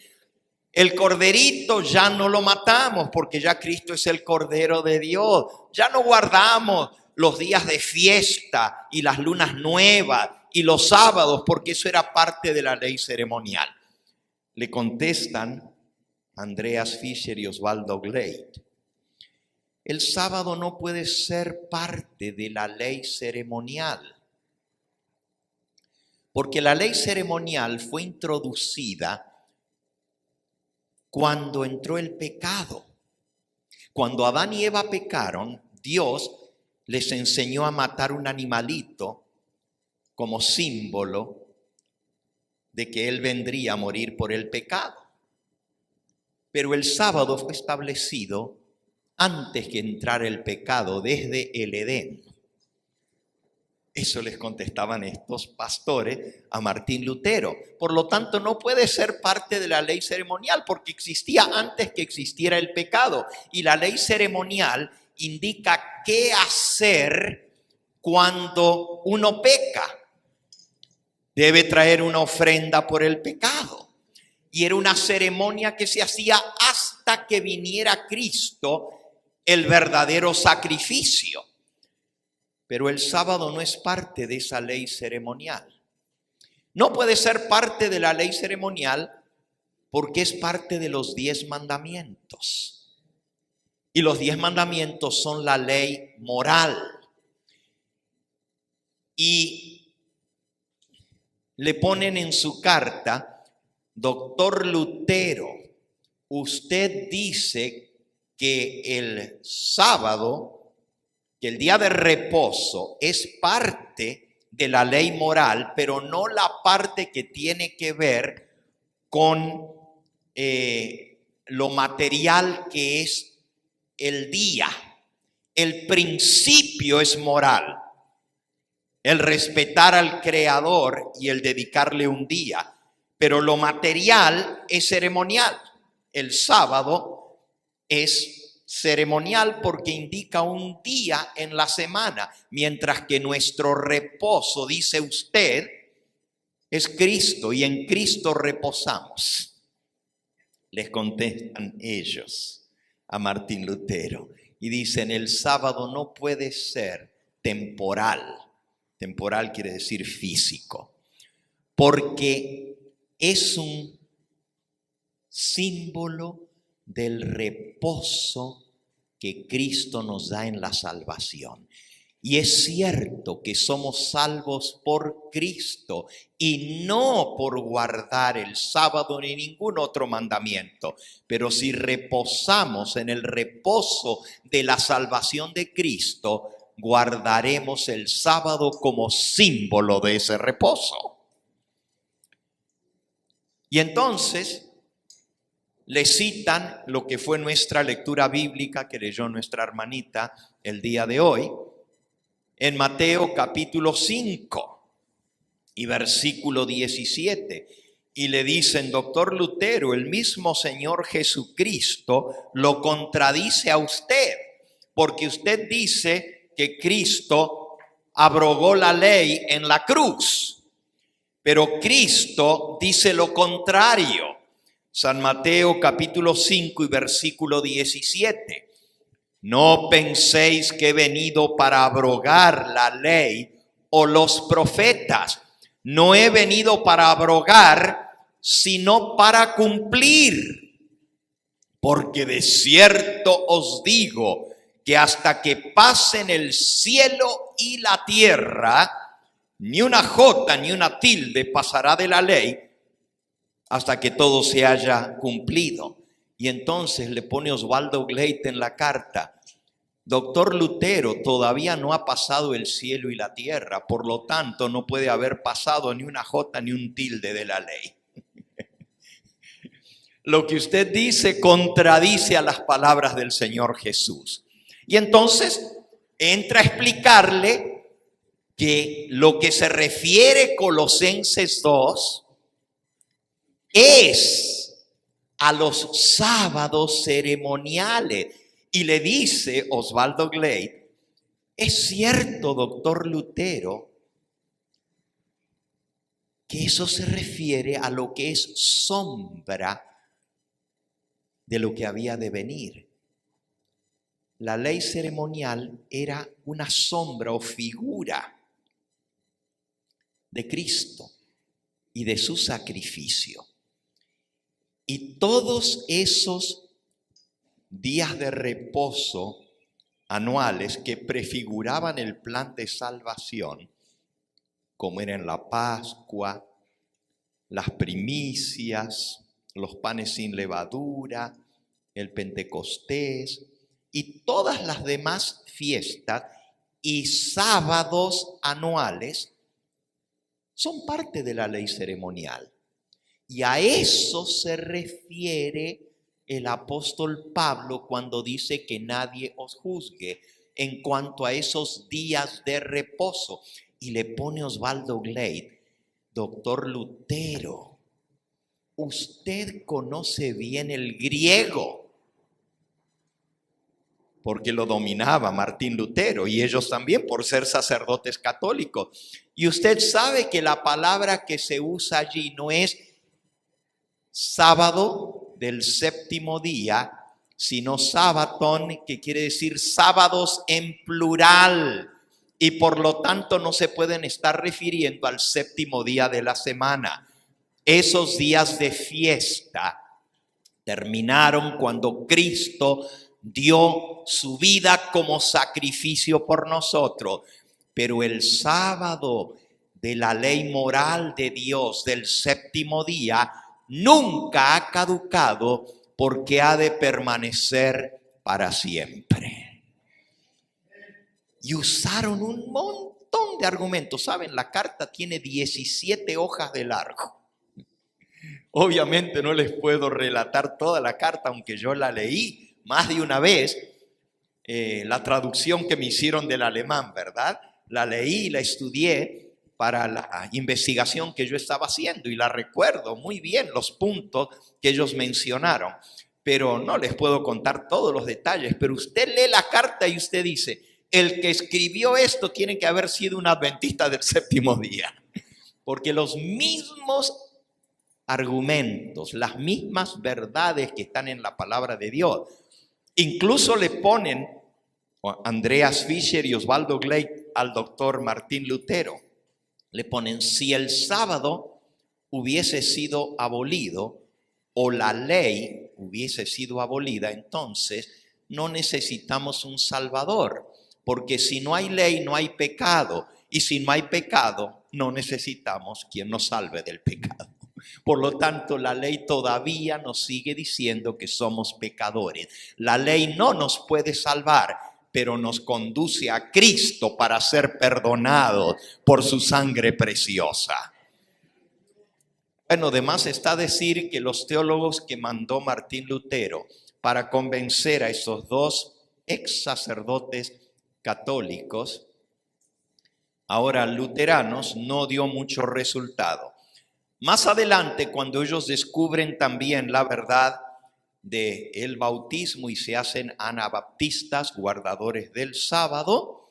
El corderito ya no lo matamos porque ya Cristo es el Cordero de Dios. Ya no guardamos los días de fiesta y las lunas nuevas y los sábados porque eso era parte de la ley ceremonial. Le contestan Andreas Fischer y Osvaldo Glade: el sábado no puede ser parte de la ley ceremonial, porque la ley ceremonial fue introducida cuando entró el pecado. Cuando Adán y Eva pecaron, Dios les enseñó a matar un animalito como símbolo de que Él vendría a morir por el pecado. Pero el sábado fue establecido antes que entrara el pecado, desde el Edén. Eso les contestaban estos pastores a Martín Lutero. Por lo tanto, no puede ser parte de la ley ceremonial porque existía antes que existiera el pecado. Y la ley ceremonial indica qué hacer cuando uno peca. Debe traer una ofrenda por el pecado. Y era una ceremonia que se hacía hasta que viniera Cristo, el verdadero sacrificio. Pero el sábado no es parte de esa ley ceremonial. No puede ser parte de la ley ceremonial porque es parte de los 10 mandamientos. Y los 10 mandamientos son la ley moral. Y le ponen en su carta: doctor Lutero, usted dice que el sábado, que el día de reposo es parte de la ley moral, pero no la parte que tiene que ver con lo material que es el día. El principio es moral, el respetar al Creador y el dedicarle un día. Pero lo material es ceremonial. El sábado es ceremonial porque indica un día en la semana, mientras que nuestro reposo, dice usted, es Cristo y en Cristo reposamos. Les contestan ellos a Martín Lutero y dicen: el sábado no puede ser temporal. Temporal quiere decir físico, porque es un símbolo del reposo que Cristo nos da en la salvación. Y es cierto que somos salvos por Cristo y no por guardar el sábado ni ningún otro mandamiento. Pero si reposamos en el reposo de la salvación de Cristo, guardaremos el sábado como símbolo de ese reposo. Y entonces le citan lo que fue nuestra lectura bíblica que leyó nuestra hermanita el día de hoy, en Mateo capítulo 5 y versículo 17. Y le dicen: doctor Lutero, el mismo Señor Jesucristo lo contradice a usted, porque usted dice que Cristo abrogó la ley en la cruz. Pero Cristo dice lo contrario. San Mateo capítulo 5 y versículo 17. No penséis que he venido para abrogar la ley o los profetas. No he venido para abrogar, sino para cumplir. Porque de cierto os digo que hasta que pasen el cielo y la tierra, ni una jota ni una tilde pasará de la ley hasta que todo se haya cumplido. Y entonces le pone Osvaldo Gleit en la carta: Doctor Lutero, todavía no ha pasado el cielo y la tierra, por lo tanto no puede haber pasado ni una jota ni un tilde de la ley. Lo que usted dice contradice a las palabras del Señor Jesús. Y entonces entra a explicarle que lo que se refiere Colosenses 2 es a los sábados ceremoniales. Y le dice Osvaldo Gleit: es cierto, doctor Lutero, que eso se refiere a lo que es sombra de lo que había de venir. La ley ceremonial era una sombra o figura de Cristo y de su sacrificio. Y todos esos días de reposo anuales que prefiguraban el plan de salvación, como eran la Pascua, las primicias, los panes sin levadura, el Pentecostés y todas las demás fiestas y sábados anuales, son parte de la ley ceremonial. Y a eso se refiere el apóstol Pablo cuando dice que nadie os juzgue en cuanto a esos días de reposo. Y le pone Osvaldo Gleit: doctor Lutero, usted conoce bien el griego, porque lo dominaba Martín Lutero y ellos también por ser sacerdotes católicos. Y usted sabe que la palabra que se usa allí no es sábado del séptimo día, sino sábaton, que quiere decir sábados en plural, y por lo tanto no se pueden estar refiriendo al séptimo día de la semana. Esos días de fiesta terminaron cuando Cristo dio su vida como sacrificio por nosotros, pero el sábado de la ley moral de Dios del séptimo día nunca ha caducado, porque ha de permanecer para siempre. Y usaron un montón de argumentos. ¿Saben? La carta tiene 17 hojas de largo. Obviamente no les puedo relatar toda la carta, aunque yo la leí más de una vez. La traducción que me hicieron del alemán, ¿verdad? La leí y la estudié para la investigación que yo estaba haciendo y la recuerdo muy bien, los puntos que ellos mencionaron, pero no les puedo contar todos los detalles. Pero usted lee la carta y usted dice: el que escribió esto tiene que haber sido un adventista del séptimo día, porque los mismos argumentos, las mismas verdades que están en la palabra de Dios, incluso le ponen Andreas Fischer y Osvaldo Gleit al doctor Martín Lutero. Le ponen: si el sábado hubiese sido abolido o la ley hubiese sido abolida, entonces no necesitamos un salvador, porque si no hay ley no hay pecado, y si no hay pecado no necesitamos quien nos salve del pecado. Por lo tanto, la ley todavía nos sigue diciendo que somos pecadores. La ley no nos puede salvar, pero nos conduce a Cristo para ser perdonados por su sangre preciosa. Bueno, además está decir que los teólogos que mandó Martín Lutero para convencer a esos dos ex sacerdotes católicos, ahora luteranos, no dio mucho resultado. Más adelante, cuando ellos descubren también la verdad del bautismo y se hacen anabaptistas, guardadores del sábado,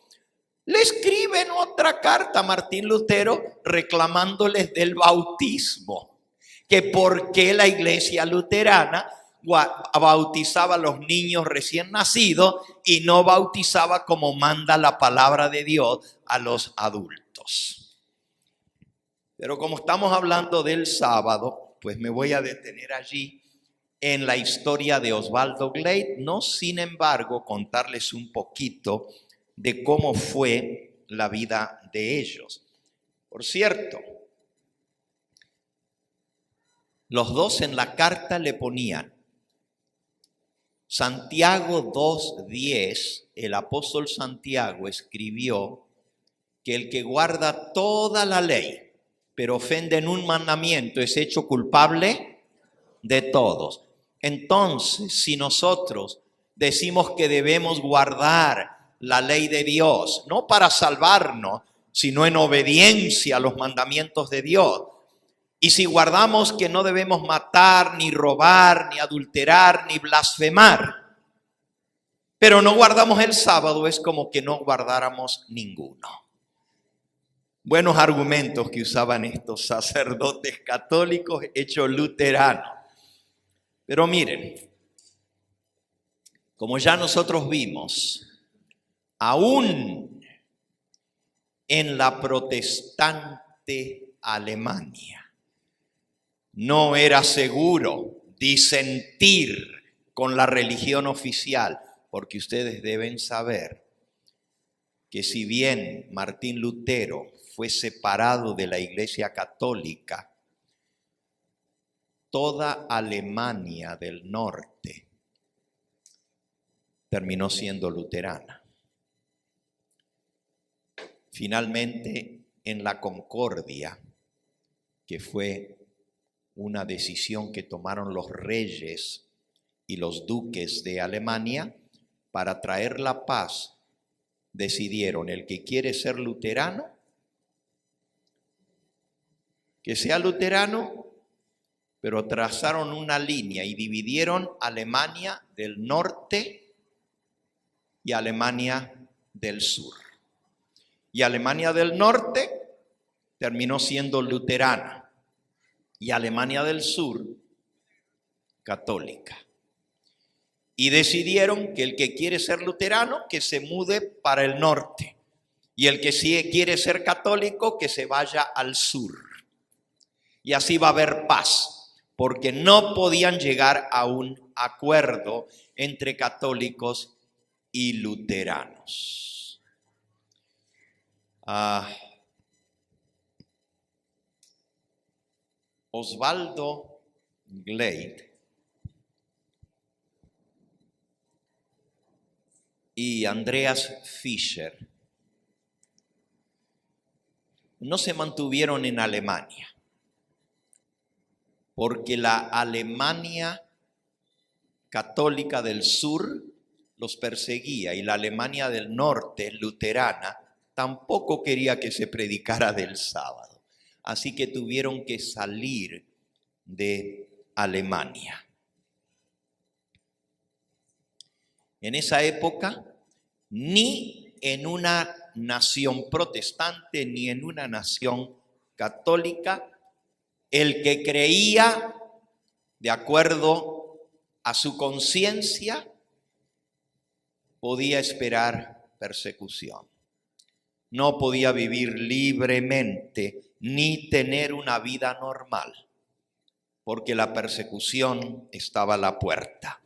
le escriben otra carta a Martín Lutero reclamándoles del bautismo. que por qué la iglesia luterana bautizaba a los niños recién nacidos y no bautizaba como manda la palabra de Dios a los adultos. Pero como estamos hablando del sábado, pues me voy a detener allí en la historia de Osvaldo Glade, no sin embargo contarles un poquito de cómo fue la vida de ellos. Por cierto, los dos en la carta le ponían Santiago 2:10, el apóstol Santiago escribió que el que guarda toda la ley, pero ofende en un mandamiento, es hecho culpable de todos. Entonces, si nosotros decimos que debemos guardar la ley de Dios, no para salvarnos, sino en obediencia a los mandamientos de Dios, y si guardamos que no debemos matar, ni robar, ni adulterar, ni blasfemar, pero no guardamos el sábado, es como que no guardáramos ninguno. Buenos argumentos que usaban estos sacerdotes católicos hechos luteranos. Pero miren, como ya nosotros vimos, aún en la protestante Alemania, no era seguro disentir con la religión oficial, porque ustedes deben saber que si bien Martín Lutero fue separado de la Iglesia Católica, toda Alemania del norte terminó siendo luterana. Finalmente, en la Concordia, que fue una decisión que tomaron los reyes y los duques de Alemania para traer la paz, decidieron: el que quiere ser luterano, que sea luterano, pero trazaron una línea y dividieron Alemania del norte y Alemania del sur. Y Alemania del norte terminó siendo luterana y Alemania del sur católica. Y decidieron que el que quiere ser luterano, que se mude para el norte, y el que sí quiere ser católico, que se vaya al sur. Y así va a haber paz, porque no podían llegar a un acuerdo entre católicos y luteranos. Osvaldo Glade y Andreas Fischer no se mantuvieron en Alemania, porque la Alemania católica del sur los perseguía y la Alemania del norte, luterana, tampoco quería que se predicara del sábado. Así que tuvieron que salir de Alemania. En esa época, ni en una nación protestante ni en una nación católica, el que creía de acuerdo a su conciencia podía esperar persecución. No podía vivir libremente ni tener una vida normal, porque la persecución estaba a la puerta.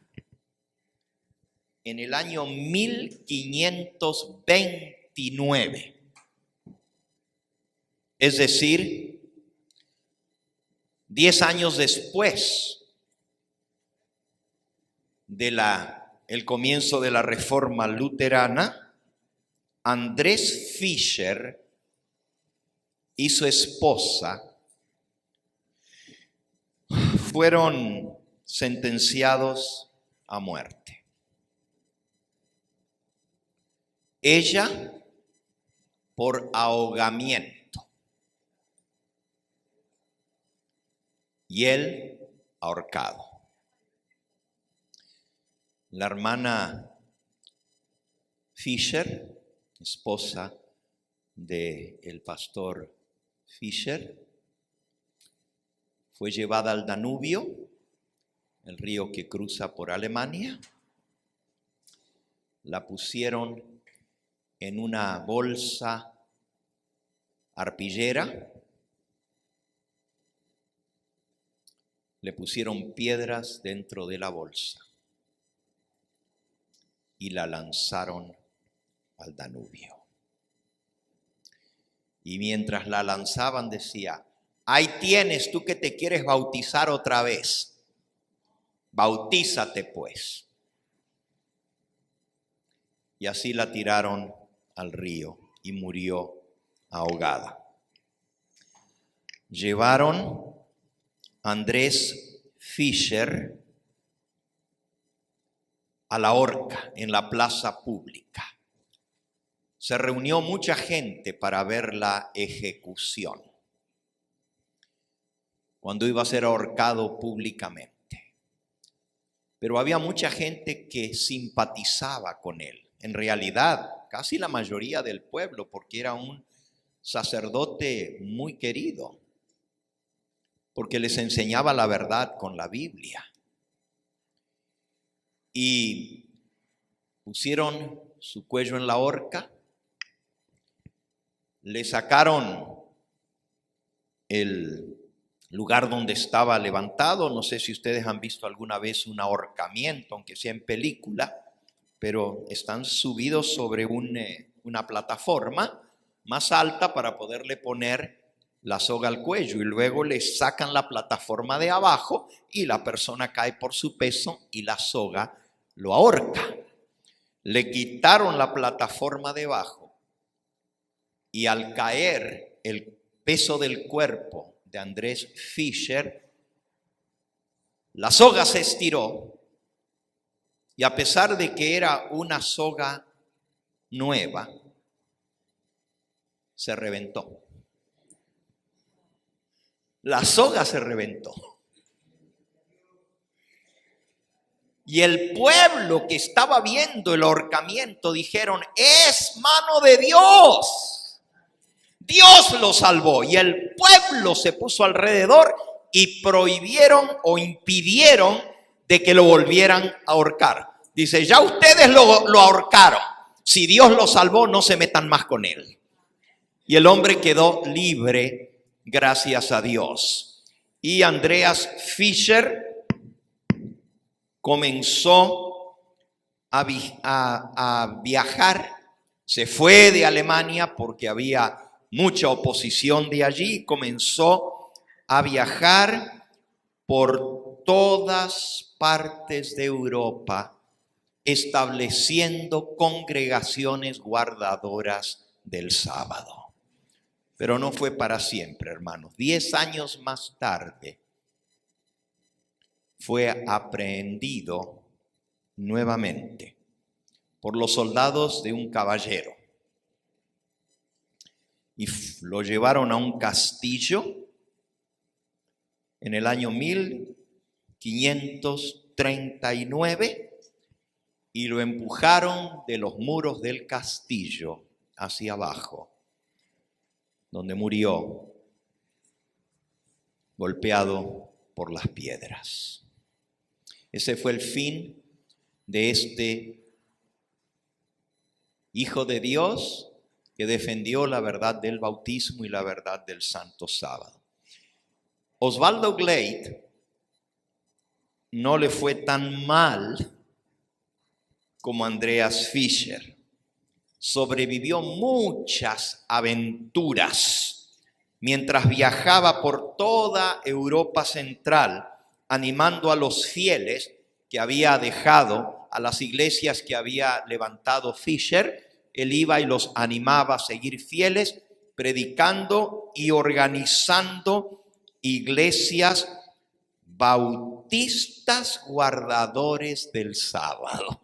En el año 1529, es decir, 10 años después de el comienzo de la Reforma luterana, Andrés Fischer y su esposa fueron sentenciados a muerte. Ella por ahogamiento y él ahorcado. La hermana Fischer, esposa del pastor Fischer, fue llevada al Danubio, el río que cruza por Alemania. La pusieron en una bolsa arpillera, le pusieron piedras dentro de la bolsa y la lanzaron al Danubio. Y mientras la lanzaban decía: ahí tienes tú que te quieres bautizar otra vez, bautízate pues. Y así la tiraron al río y murió ahogada. Llevaron a Andrés Fischer a la horca en la plaza pública. Se reunió mucha gente para ver la ejecución, cuando iba a ser ahorcado públicamente. Pero había mucha gente que simpatizaba con él. En realidad, casi la mayoría del pueblo, porque era un sacerdote muy querido, porque les enseñaba la verdad con la Biblia. Y pusieron su cuello en la horca, le sacaron el lugar donde estaba levantado. No sé si ustedes han visto alguna vez un ahorcamiento, aunque sea en película, pero están subidos sobre una plataforma más alta para poderle poner la soga al cuello, y luego le sacan la plataforma de abajo y la persona cae por su peso y la soga lo ahorca. Le quitaron la plataforma de abajo y al caer el peso del cuerpo de Andrés Fischer, la soga se estiró y a pesar de que era una soga nueva, se reventó. La soga se reventó. Y el pueblo que estaba viendo el ahorcamiento dijeron: es mano de Dios. Dios lo salvó. Y el pueblo se puso alrededor y prohibieron o impidieron de que lo volvieran a ahorcar. Dice: ya ustedes lo ahorcaron. Si Dios lo salvó, no se metan más con él. Y el hombre quedó libre, gracias a Dios. Y Andreas Fischer comenzó a viajar. Se fue de Alemania porque había mucha oposición de allí, y comenzó a viajar por todas partes de Europa, estableciendo congregaciones guardadoras del sábado. Pero no fue para siempre, hermanos. 10 años más tarde fue aprehendido nuevamente por los soldados de un caballero y lo llevaron a un castillo en el año 1539 y lo empujaron de los muros del castillo hacia abajo, donde murió golpeado por las piedras. Ese fue el fin de este Hijo de Dios que defendió la verdad del bautismo y la verdad del Santo Sábado. Osvaldo Glade no le fue tan mal como Andreas Fischer. Sobrevivió muchas aventuras mientras viajaba por toda Europa Central, animando a los fieles que había dejado, a las iglesias que había levantado Fischer. Él iba y los animaba a seguir fieles, predicando y organizando iglesias bautistas guardadores del sábado.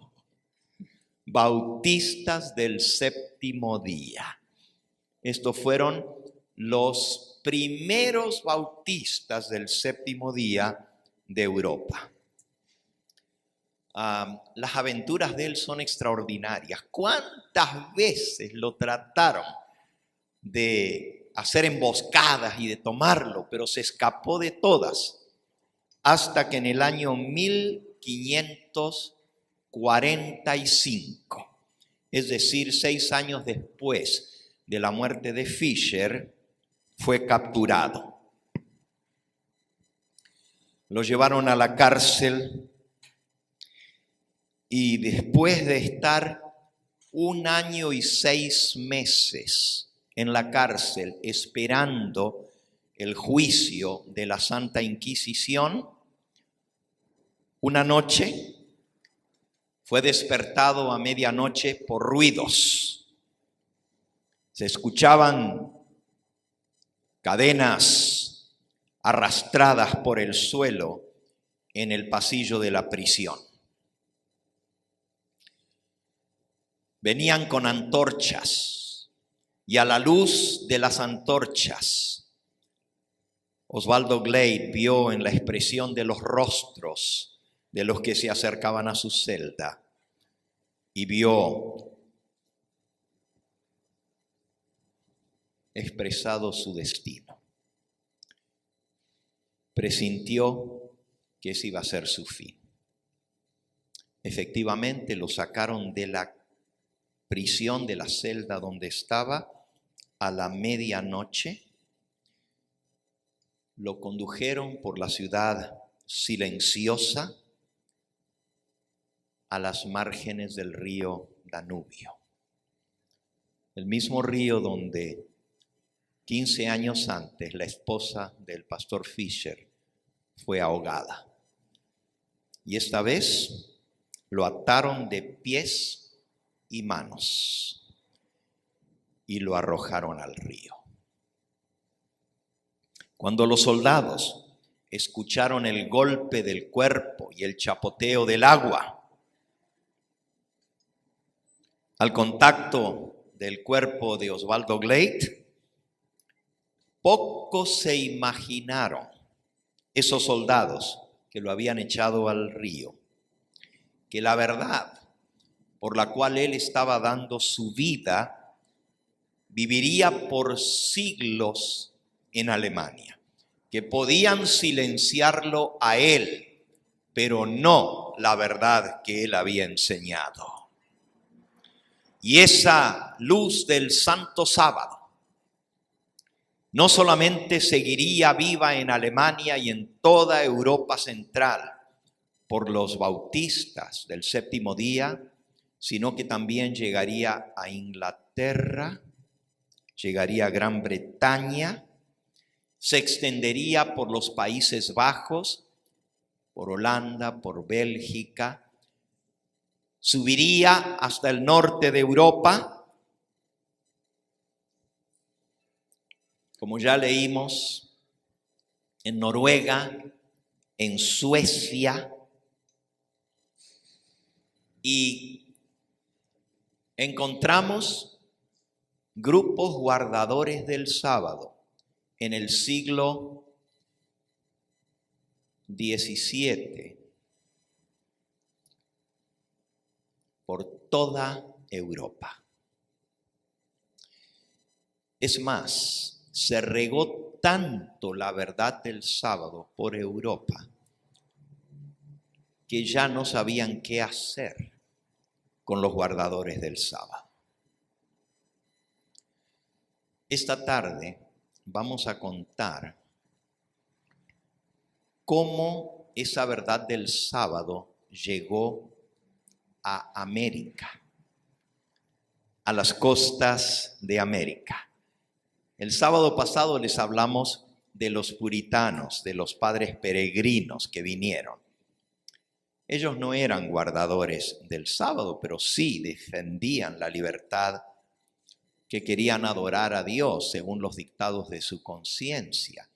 Bautistas del séptimo día. Estos fueron los primeros bautistas del séptimo día de Europa. Las aventuras de él son extraordinarias. ¿Cuántas veces lo trataron de hacer emboscadas y de tomarlo, pero se escapó de todas, hasta que en el año 1545, es decir, 6 años después de la muerte de Fisher, fue capturado. Lo llevaron a la cárcel y después de estar 1 año y 6 meses en la cárcel esperando el juicio de la Santa Inquisición, una noche fue despertado a medianoche por ruidos. Se escuchaban cadenas arrastradas por el suelo en el pasillo de la prisión. Venían con antorchas y a la luz de las antorchas, Osvaldo Glade vio en la expresión de los rostros de los que se acercaban a su celda y vio expresado su destino. Presintió que ese iba a ser su fin. Efectivamente, lo sacaron de la prisión, de la celda donde estaba, a la medianoche. Lo condujeron por la ciudad silenciosa a las márgenes del río Danubio, el mismo río donde 15 años antes la esposa del pastor Fisher fue ahogada. Y esta vez lo ataron de pies y manos y lo arrojaron al río. Cuando los soldados escucharon el golpe del cuerpo y el chapoteo del agua, al contacto del cuerpo de Osvaldo Glade, pocos se imaginaron esos soldados que lo habían echado al río, que la verdad por la cual él estaba dando su vida viviría por siglos en Alemania, que podían silenciarlo a él, pero no la verdad que él había enseñado. Y esa luz del Santo Sábado no solamente seguiría viva en Alemania y en toda Europa central por los bautistas del séptimo día, sino que también llegaría a Inglaterra, llegaría a Gran Bretaña, se extendería por los Países Bajos, por Holanda, por Bélgica, subiría hasta el norte de Europa. Como ya leímos, en Noruega, en Suecia, y encontramos grupos guardadores del sábado en el siglo XVII por toda Europa. Es más, se regó tanto la verdad del sábado por Europa que ya no sabían qué hacer con los guardadores del sábado. Esta tarde vamos a contar cómo esa verdad del sábado llegó a América, a las costas de América. El sábado pasado les hablamos de los puritanos, de los padres peregrinos que vinieron. Ellos no eran guardadores del sábado, pero sí defendían la libertad, que querían adorar a Dios según los dictados de su conciencia.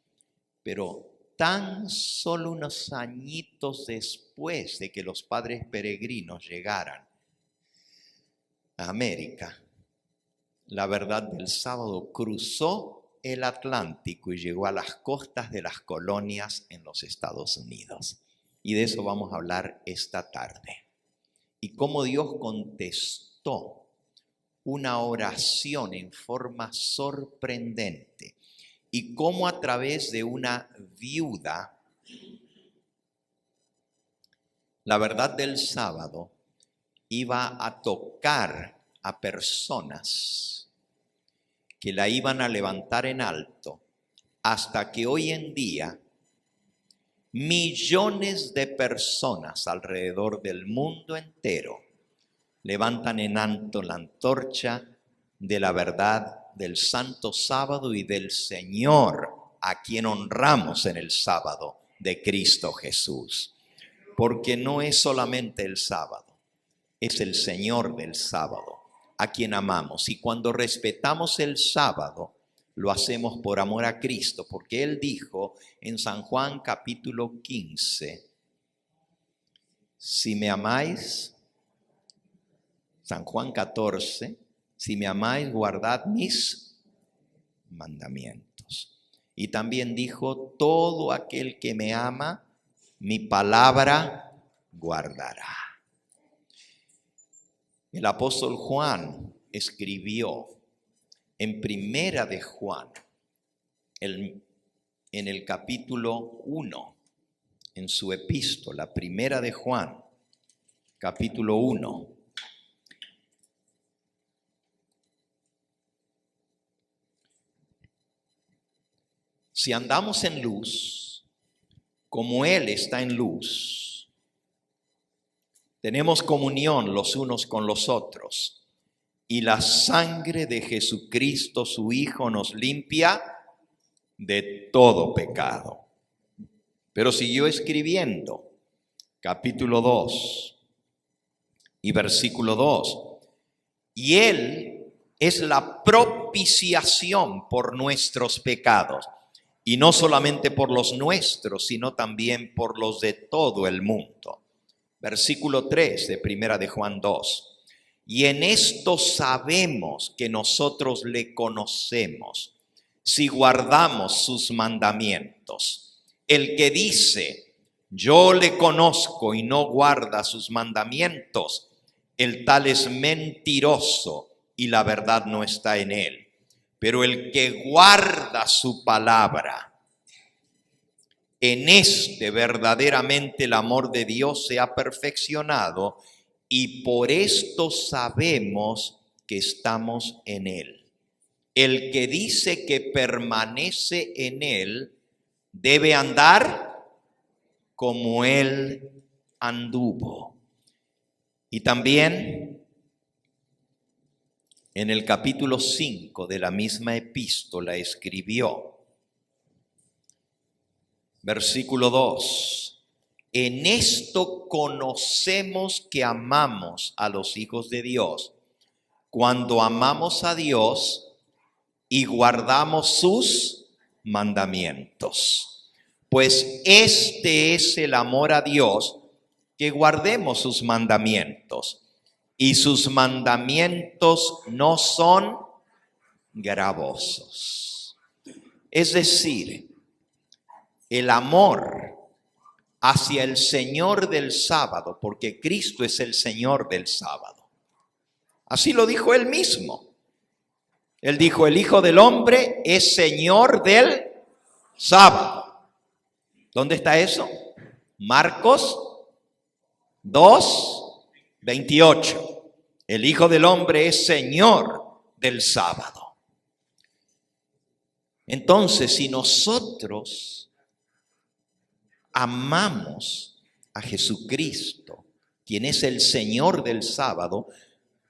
Pero tan solo unos añitos después de que los padres peregrinos llegaran a América, la verdad del sábado cruzó el Atlántico y llegó a las costas de las colonias en los Estados Unidos. Y de eso vamos a hablar esta tarde. Y cómo Dios contestó una oración en forma sorprendente y cómo a través de una viuda, la verdad del sábado iba a tocar a personas que la iban a levantar en alto, hasta que hoy en día millones de personas alrededor del mundo entero levantan en alto la antorcha de la verdad del Santo Sábado y del Señor, a quien honramos en el sábado de Cristo Jesús. Porque no es solamente el sábado, es el Señor del sábado, a quien amamos. Y cuando respetamos el sábado, lo hacemos por amor a Cristo, porque Él dijo en San Juan capítulo 15, si me amáis, San Juan 14, si me amáis, guardad mis mandamientos. Y también dijo, todo aquel que me ama, mi palabra guardará. El apóstol Juan escribió en Primera de Juan, en el capítulo 1, en su epístola, Primera de Juan, capítulo 1. Si andamos en luz, como Él está en luz, tenemos comunión los unos con los otros, y la sangre de Jesucristo, su Hijo, nos limpia de todo pecado. Pero siguió escribiendo, capítulo 2 y versículo 2, y Él es la propiciación por nuestros pecados, y no solamente por los nuestros, sino también por los de todo el mundo. Versículo 3 de Primera de Juan 2. Y en esto sabemos que nosotros le conocemos, si guardamos sus mandamientos. El que dice, yo le conozco y no guarda sus mandamientos, el tal es mentiroso y la verdad no está en él. Pero el que guarda su palabra, en este verdaderamente el amor de Dios se ha perfeccionado, y por esto sabemos que estamos en Él. El que dice que permanece en Él debe andar como Él anduvo. Y también en el capítulo 5 de la misma epístola escribió, versículo 2, en esto conocemos que amamos a los hijos de Dios, cuando amamos a Dios y guardamos sus mandamientos. Pues este es el amor a Dios, que guardemos sus mandamientos. Y sus mandamientos no son gravosos. Es decir, el amor hacia el Señor del sábado, porque Cristo es el Señor del sábado. Así lo dijo Él mismo. Él dijo, el Hijo del Hombre es Señor del sábado. ¿Dónde está eso? Marcos 2:28. El Hijo del Hombre es Señor del sábado. Entonces, si nosotros amamos a Jesucristo, quien es el Señor del sábado,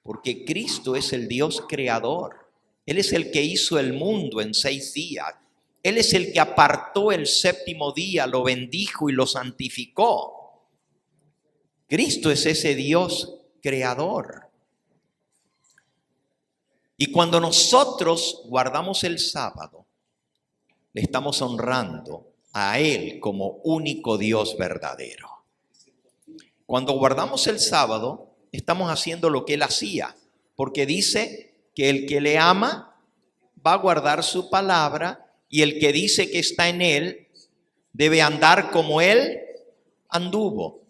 porque Cristo es el Dios creador. Él es el que hizo el mundo en 6 días. Él es el que apartó el 7º día, lo bendijo y lo santificó. Cristo es ese Dios creador. Y cuando nosotros guardamos el sábado, le estamos honrando a Él como único Dios verdadero. Cuando guardamos el sábado, estamos haciendo lo que Él hacía, porque dice que el que le ama va a guardar su palabra, y el que dice que está en Él debe andar como Él anduvo.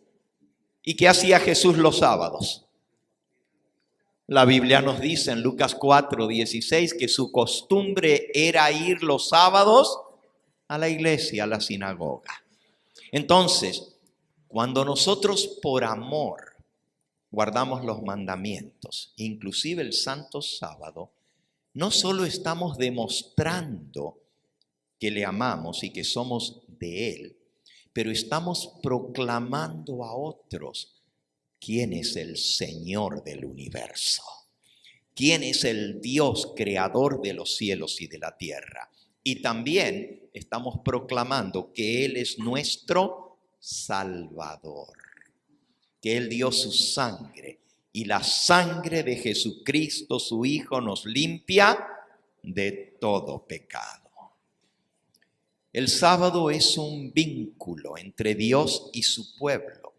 ¿Y qué hacía Jesús los sábados? La Biblia nos dice en Lucas 4:16 que su costumbre era ir los sábados a la iglesia, a la sinagoga. Entonces, cuando nosotros por amor guardamos los mandamientos, inclusive el Santo Sábado, no solo estamos demostrando que le amamos y que somos de Él, pero estamos proclamando a otros quién es el Señor del universo, quién es el Dios creador de los cielos y de la tierra. Y también estamos proclamando que Él es nuestro Salvador, que Él dio su sangre y la sangre de Jesucristo, su Hijo, nos limpia de todo pecado. El sábado es un vínculo entre Dios y su pueblo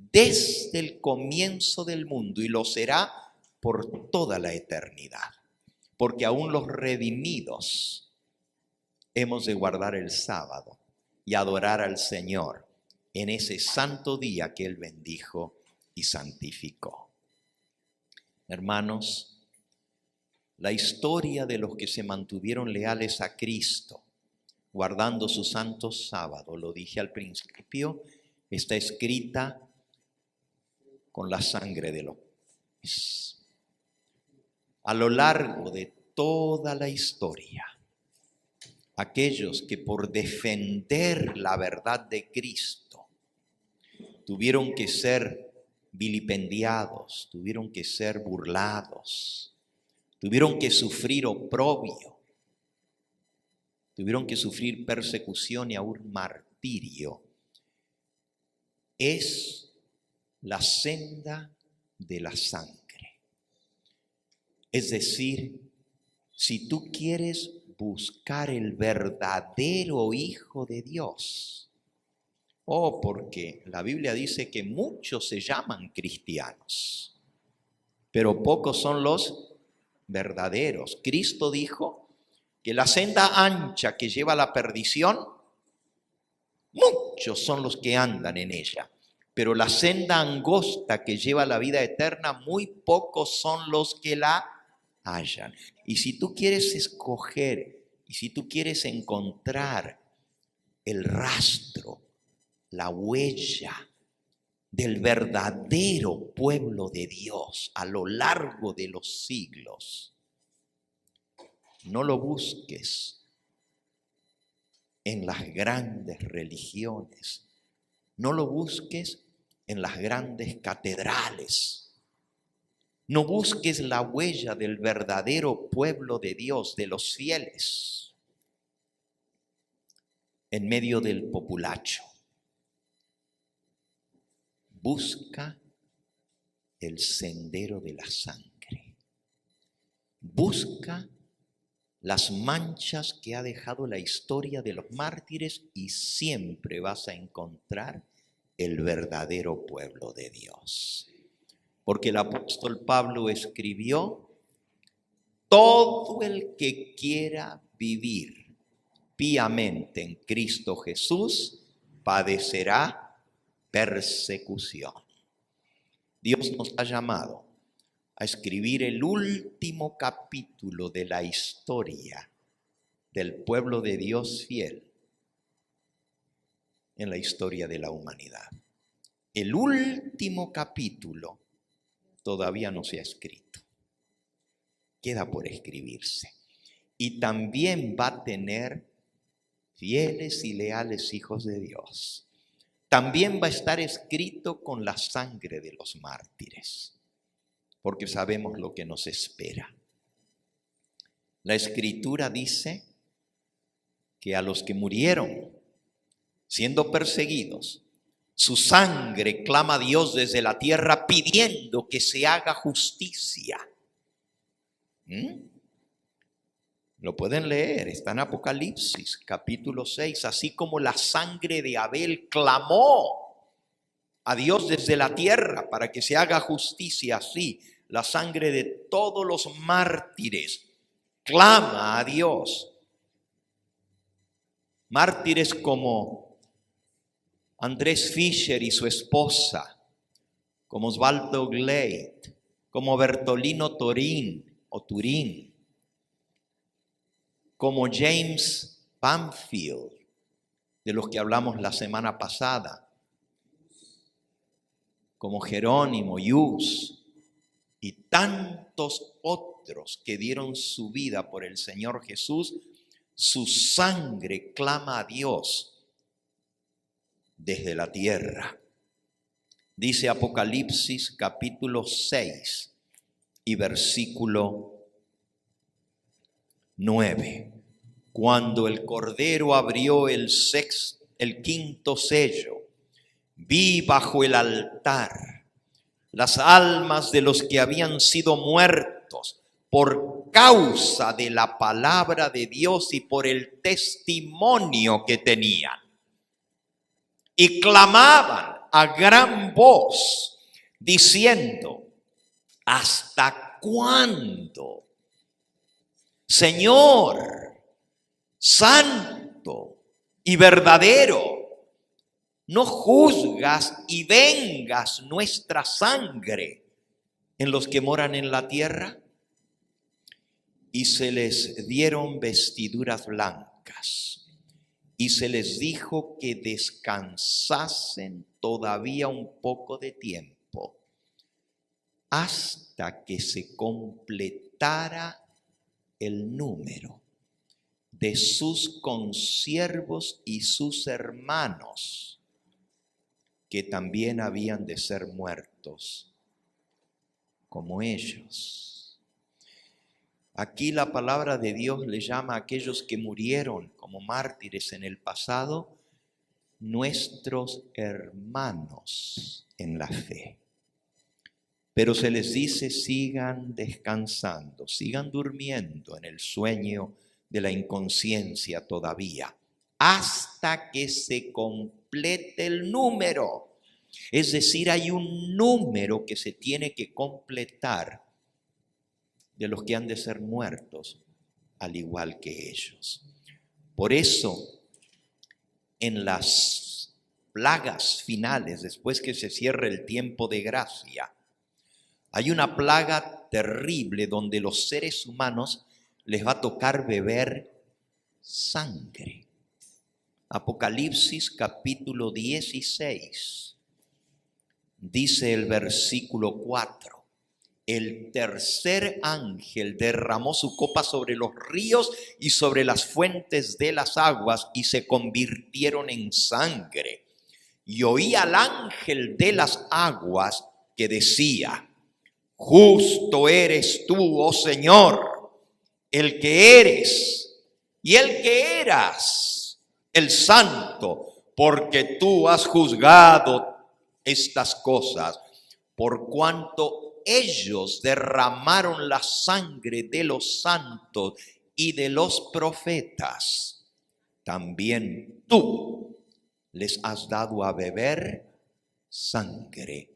desde el comienzo del mundo y lo será por toda la eternidad, porque aún los redimidos hemos de guardar el sábado y adorar al Señor en ese santo día que Él bendijo y santificó. Hermanos, la historia de los que se mantuvieron leales a Cristo, guardando su santo sábado, lo dije al principio, está escrita con la sangre de los hombres. A lo largo de toda la historia, aquellos que por defender la verdad de Cristo tuvieron que ser vilipendiados, tuvieron que ser burlados, tuvieron que sufrir oprobio, tuvieron que sufrir persecución y aún martirio, es la senda de la sangre. Es decir, si tú quieres buscar el verdadero Hijo de Dios, porque la Biblia dice que muchos se llaman cristianos, pero pocos son los verdaderos. Cristo dijo que la senda ancha que lleva a la perdición, muchos son los que andan en ella, pero la senda angosta que lleva a la vida eterna, muy pocos son los que la hallan. Y si tú quieres escoger, y si tú quieres encontrar el rastro, la huella del verdadero pueblo de Dios a lo largo de los siglos, no lo busques en las grandes religiones, no lo busques en las grandes catedrales, no busques la huella del verdadero pueblo de Dios, de los fieles, en medio del populacho. Busca el sendero de la sangre. Busca las manchas que ha dejado la historia de los mártires y siempre vas a encontrar el verdadero pueblo de Dios. Porque el apóstol Pablo escribió: todo el que quiera vivir piamente en Cristo Jesús padecerá persecución. Dios nos ha llamado a escribir el último capítulo de la historia del pueblo de Dios fiel en la historia de la humanidad. El último capítulo todavía no se ha escrito. Queda por escribirse. Y también va a tener fieles y leales hijos de Dios. También va a estar escrito con la sangre de los mártires, porque sabemos lo que nos espera. La Escritura dice que a los que murieron siendo perseguidos, su sangre clama a Dios desde la tierra pidiendo que se haga justicia. Lo pueden leer, está en Apocalipsis capítulo 6, así como la sangre de Abel clamó a Dios desde la tierra para que se haga justicia, así la sangre de todos los mártires clama a Dios. Mártires como Andrés Fischer y su esposa, como Osvaldo Glade, como Bertolino Turín, como James Banfield, de los que hablamos la semana pasada, como Jerónimo Hughes y tantos otros que dieron su vida por el Señor Jesús. Su sangre clama a Dios desde la tierra. Dice Apocalipsis capítulo 6 y versículo 9. Cuando el Cordero abrió el quinto sello, vi bajo el altar las almas de los que habían sido muertos por causa de la palabra de Dios y por el testimonio que tenían. Y clamaban a gran voz, diciendo: ¿hasta cuándo, Señor, santo y verdadero, no juzgas y vengas nuestra sangre en los que moran en la tierra? Y se les dieron vestiduras blancas, y se les dijo que descansasen todavía un poco de tiempo, hasta que se completara el número de sus consiervos y sus hermanos, que también habían de ser muertos como ellos. Aquí la palabra de Dios le llama a aquellos que murieron como mártires en el pasado, nuestros hermanos en la fe. Pero se les dice: sigan descansando, sigan durmiendo en el sueño de la inconsciencia todavía, hasta que se complete el número. Es decir, hay un número que se tiene que completar de los que han de ser muertos, al igual que ellos. Por eso, en las plagas finales, después que se cierre el tiempo de gracia, hay una plaga terrible donde los seres humanos les va a tocar beber sangre. Apocalipsis capítulo 16, dice el versículo 4. El tercer ángel derramó su copa sobre los ríos y sobre las fuentes de las aguas, y se convirtieron en sangre. Y oí al ángel de las aguas que decía: justo eres tú, oh Señor, el que eres y el que eras, el santo, porque tú has juzgado estas cosas, por cuanto ellos derramaron la sangre de los santos y de los profetas. También tú les has dado a beber sangre,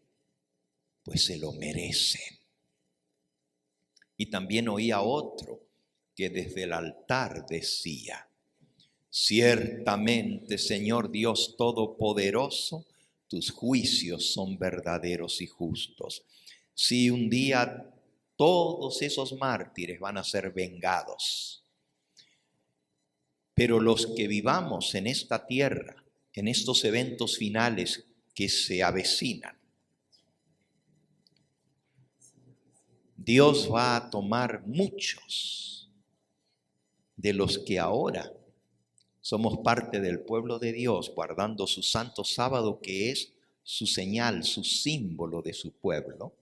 pues se lo merecen. Y también oí a otro que desde el altar decía: ciertamente, Señor Dios Todopoderoso, tus juicios son verdaderos y justos. Si un día todos esos mártires van a ser vengados, pero los que vivamos en esta tierra, en estos eventos finales que se avecinan, Dios va a tomar muchos de los que ahora somos parte del pueblo de Dios, guardando su santo sábado, que es su señal, su símbolo de su pueblo.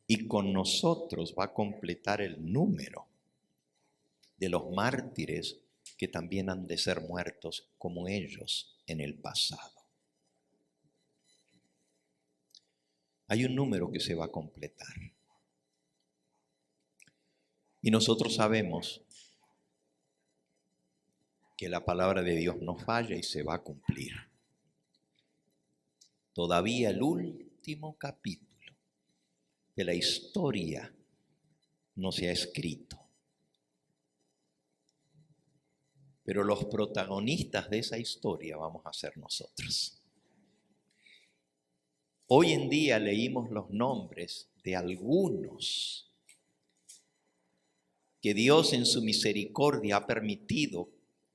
Y con nosotros va a completar el número de los mártires que también han de ser muertos como ellos en el pasado. Hay un número que se va a completar. Y nosotros sabemos que la palabra de Dios no falla y se va a cumplir. Todavía el último capítulo de la historia no se ha escrito. Pero los protagonistas de esa historia vamos a ser nosotros. Hoy en día leímos los nombres de algunos que Dios en su misericordia ha permitido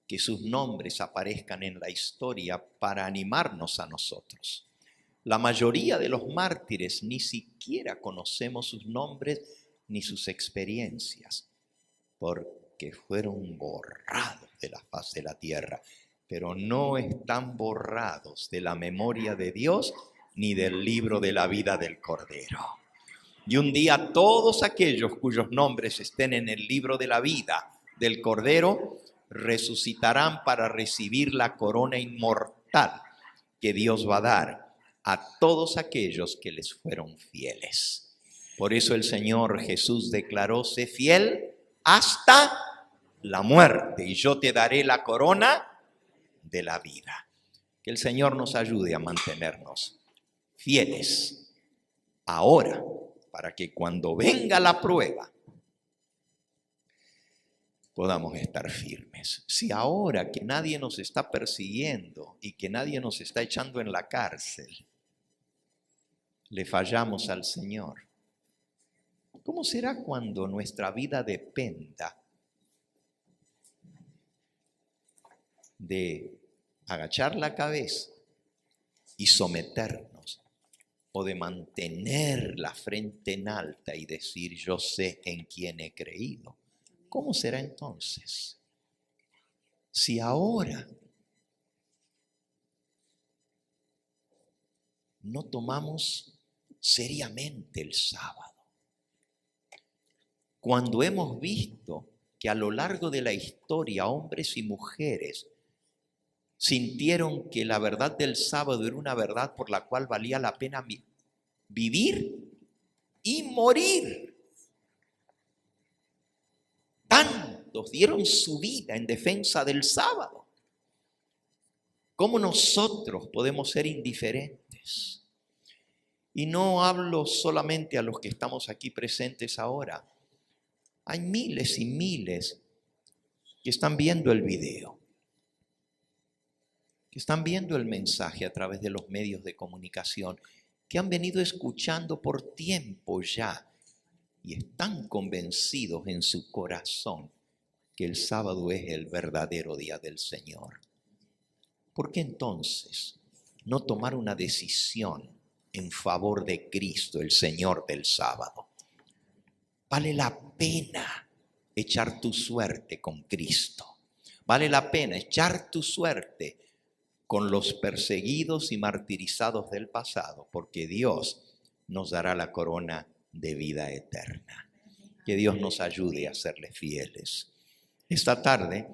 que sus nombres aparezcan en la historia para animarnos a nosotros. La mayoría de los mártires ni siquiera conocemos sus nombres ni sus experiencias, porque fueron borrados de la faz de la tierra, pero no están borrados de la memoria de Dios ni del libro de la vida del Cordero. Y un día todos aquellos cuyos nombres estén en el libro de la vida del Cordero resucitarán para recibir la corona inmortal que Dios va a dar a todos aquellos que les fueron fieles. Por eso el Señor Jesús declaró: sé fiel hasta la muerte y yo te daré la corona de la vida. Que el Señor nos ayude a mantenernos fieles ahora, para que cuando venga la prueba podamos estar firmes. Si ahora que nadie nos está persiguiendo y que nadie nos está echando en la cárcel, le fallamos al Señor, ¿cómo será cuando nuestra vida dependa de agachar la cabeza y someternos, o de mantener la frente en alta y decir: yo sé en quién he creído? ¿Cómo será entonces? Si ahora no tomamos seriamente el sábado, cuando hemos visto que a lo largo de la historia hombres y mujeres sintieron que la verdad del sábado era una verdad por la cual valía la pena vivir y morir. Tantos dieron su vida en defensa del sábado. ¿Cómo nosotros podemos ser indiferentes? Y no hablo solamente a los que estamos aquí presentes ahora. Hay miles y miles que están viendo el video, que están viendo el mensaje a través de los medios de comunicación, que han venido escuchando por tiempo ya y están convencidos en su corazón que el sábado es el verdadero día del Señor. ¿Por qué entonces no tomar una decisión en favor de Cristo, el Señor del sábado? Vale la pena echar tu suerte con Cristo. Vale la pena echar tu suerte con los perseguidos y martirizados del pasado, porque Dios nos dará la corona de vida eterna. Que Dios nos ayude a serle fieles. Esta tarde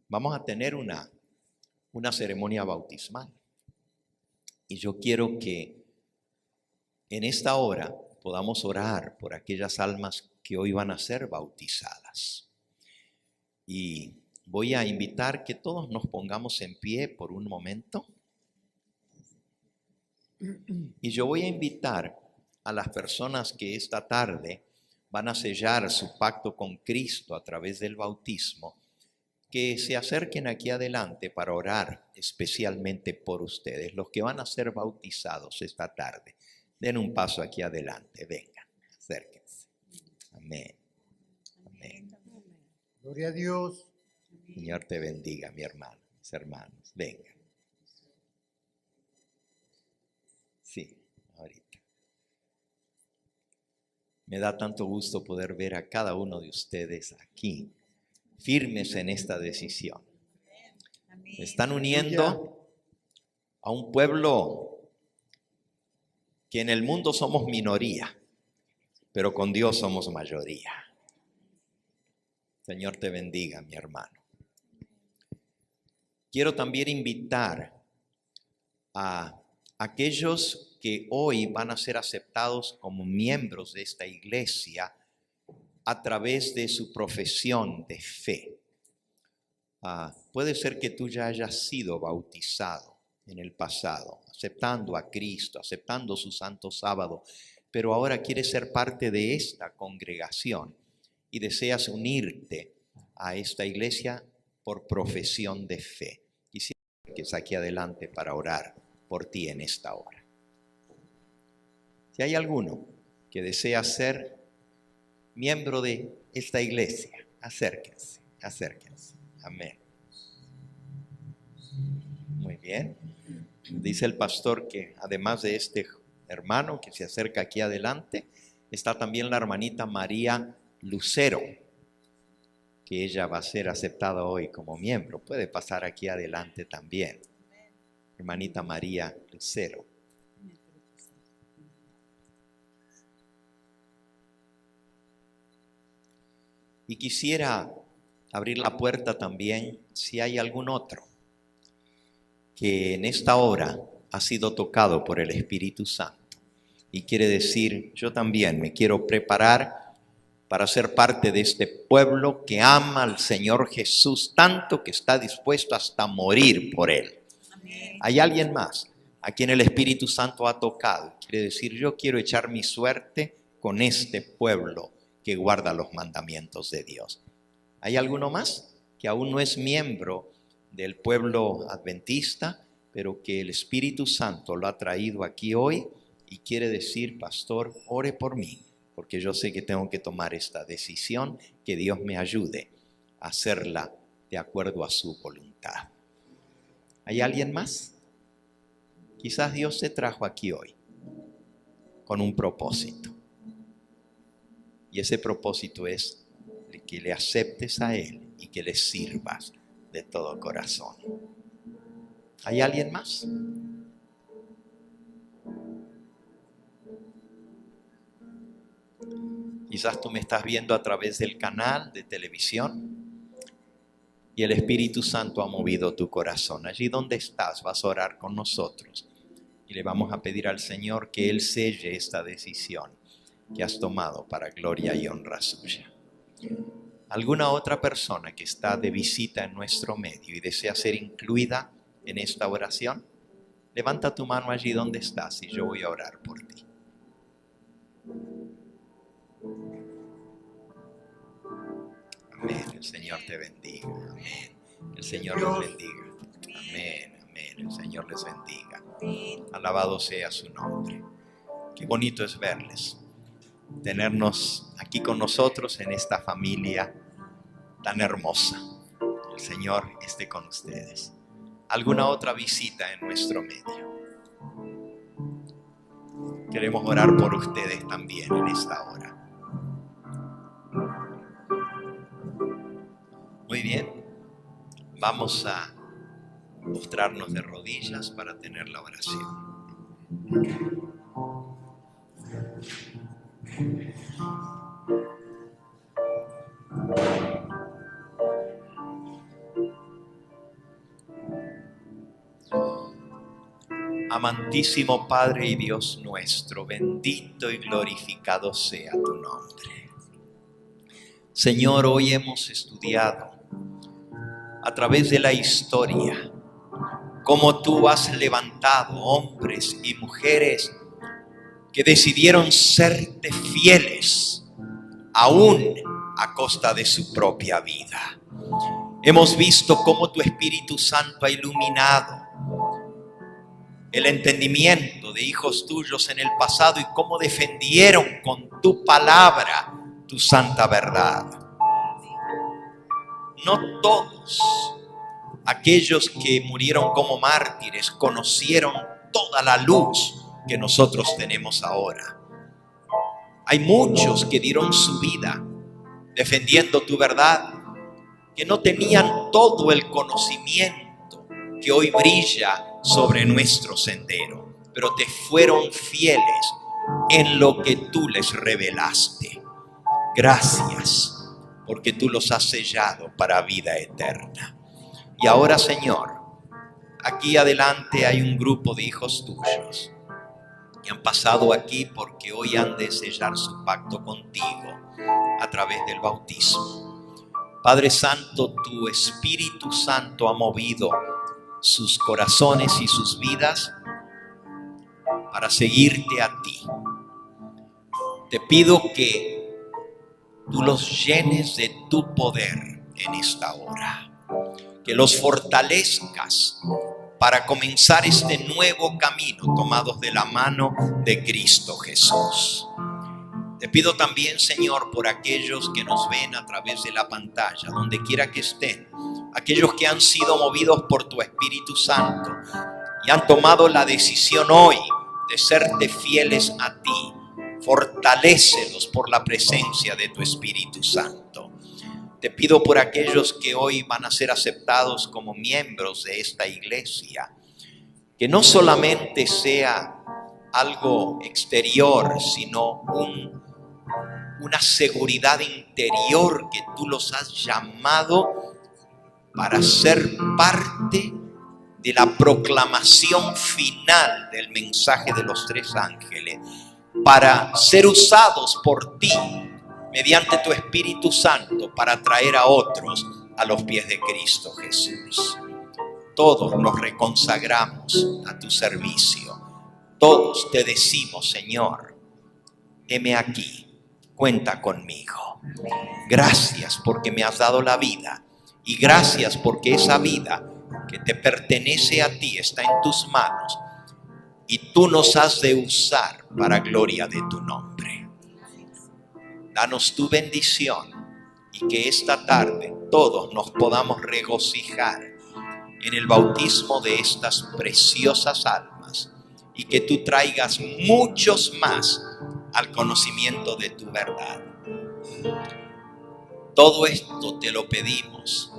vamos a tener una ceremonia bautismal. Y yo quiero que en esta hora podamos orar por aquellas almas que hoy van a ser bautizadas. Y voy a invitar que todos nos pongamos en pie por un momento. Y yo voy a invitar a las personas que esta tarde van a sellar su pacto con Cristo a través del bautismo, que se acerquen aquí adelante para orar especialmente por ustedes, los que van a ser bautizados esta tarde. Den un paso aquí adelante, vengan, acérquense. Amén. Amén. Gloria a Dios. Señor te bendiga, mi hermano, mis hermanos, vengan. Sí, ahorita. Me da tanto gusto poder ver a cada uno de ustedes aquí, firmes en esta decisión. Se están uniendo a un pueblo que en el mundo somos minoría, pero con Dios somos mayoría. Señor te bendiga, mi hermano. Quiero también invitar a aquellos que hoy van a ser aceptados como miembros de esta iglesia a través de su profesión de fe. Puede ser que tú ya hayas sido bautizado en el pasado, aceptando a Cristo, aceptando su santo sábado, pero ahora quieres ser parte de esta congregación y deseas unirte a esta iglesia por profesión de fe. Quisiera que estés aquí adelante para orar por ti en esta hora. Si hay alguno que desea ser miembro de esta iglesia, acérquense, acérquense. Amén. Muy bien. Dice el pastor que además de este hermano que se acerca aquí adelante, está también la hermanita María Lucero, que ella va a ser aceptada hoy como miembro. Puede pasar aquí adelante también. Hermanita María Lucero. Y quisiera abrir la puerta también si hay algún otro que en esta hora ha sido tocado por el Espíritu Santo y quiere decir, yo también me quiero preparar para ser parte de este pueblo que ama al Señor Jesús tanto que está dispuesto hasta morir por Él. Amén. Hay alguien más a quien el Espíritu Santo ha tocado. Quiere decir, yo quiero echar mi suerte con este pueblo que guarda los mandamientos de Dios. ¿Hay alguno más que aún no es miembro del pueblo adventista, pero que el Espíritu Santo lo ha traído aquí hoy y quiere decir, pastor, ore por mí, porque yo sé que tengo que tomar esta decisión, que Dios me ayude a hacerla de acuerdo a su voluntad? ¿Hay alguien más? Quizás Dios te trajo aquí hoy con un propósito. Y ese propósito es que le aceptes a Él y que le sirvas de todo corazón. ¿Hay alguien más? Quizás tú me estás viendo a través del canal de televisión y el Espíritu Santo ha movido tu corazón. Allí donde estás vas a orar con nosotros y le vamos a pedir al Señor que Él selle esta decisión que has tomado para gloria y honra suya. ¿Alguna otra persona que está de visita en nuestro medio y desea ser incluida en esta oración? Levanta tu mano allí donde estás y yo voy a orar por ti. Amén. El Señor te bendiga. Amén. El Señor les bendiga. Amén. Amén. El Señor les bendiga. Alabado sea su nombre. Qué bonito es verles, tenernos aquí con nosotros en esta familia tan hermosa. El Señor esté con ustedes. ¿Alguna otra visita en nuestro medio? Queremos orar por ustedes también en esta hora. Muy bien, vamos a postrarnos de rodillas para tener la oración. Amantísimo Padre y Dios nuestro, bendito y glorificado sea tu nombre. Señor, hoy hemos estudiado a través de la historia cómo tú has levantado hombres y mujeres que decidieron serte fieles aún a costa de su propia vida. Hemos visto cómo tu Espíritu Santo ha iluminado el entendimiento de hijos tuyos en el pasado y cómo defendieron con tu palabra tu santa verdad. No todos aquellos que murieron como mártires conocieron toda la luz que nosotros tenemos ahora. Hay muchos que dieron su vida defendiendo tu verdad, que no tenían todo el conocimiento que hoy brilla sobre nuestro sendero, pero te fueron fieles en lo que tú les revelaste. Gracias, porque tú los has sellado para vida eterna. Y ahora, Señor, aquí adelante hay un grupo de hijos tuyos que han pasado aquí porque hoy han de sellar su pacto contigo a través del bautismo. Padre Santo, tu Espíritu Santo ha movido sus corazones y sus vidas para seguirte a ti. Te pido que tú los llenes de tu poder en esta hora, que los fortalezcas para comenzar este nuevo camino tomados de la mano de Cristo Jesús. Te pido también, Señor, por aquellos que nos ven a través de la pantalla, donde quiera que estén, aquellos que han sido movidos por tu Espíritu Santo y han tomado la decisión hoy de serte fieles a ti. Fortalécelos por la presencia de tu Espíritu Santo. Te pido por aquellos que hoy van a ser aceptados como miembros de esta iglesia, que no solamente sea algo exterior, sino una seguridad interior, que tú los has llamado para ser parte de la proclamación final del mensaje de los tres ángeles, para ser usados por ti mediante tu Espíritu Santo para traer a otros a los pies de Cristo Jesús. Todos nos reconsagramos a tu servicio. Todos te decimos, Señor, heme aquí, cuenta conmigo. Gracias porque me has dado la vida, y gracias porque esa vida que te pertenece a ti está en tus manos, y tú nos has de usar para gloria de tu nombre. Danos tu bendición, y que esta tarde todos nos podamos regocijar en el bautismo de estas preciosas almas, y que tú traigas muchos más al conocimiento de tu verdad. Todo esto te lo pedimos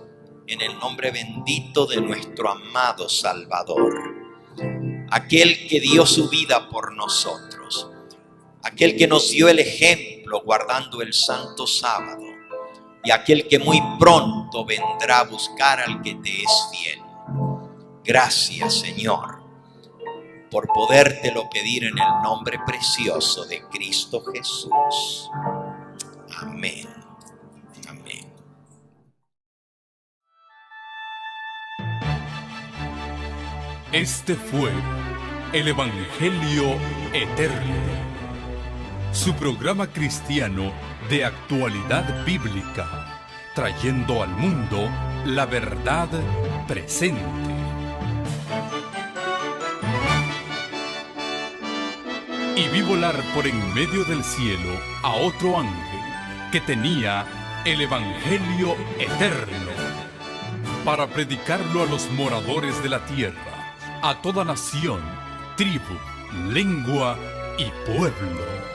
en el nombre bendito de nuestro amado Salvador, aquel que dio su vida por nosotros, aquel que nos dio el ejemplo guardando el santo sábado, y aquel que muy pronto vendrá a buscar al que te es fiel. Gracias, Señor, por podértelo pedir en el nombre precioso de Cristo Jesús. Amén. Amén. Este fue el Evangelio Eterno, su programa cristiano de actualidad bíblica, trayendo al mundo la verdad presente. Y vi volar por en medio del cielo a otro ángel que tenía el Evangelio Eterno, para predicarlo a los moradores de la tierra, a toda nación, tribu, lengua y pueblo.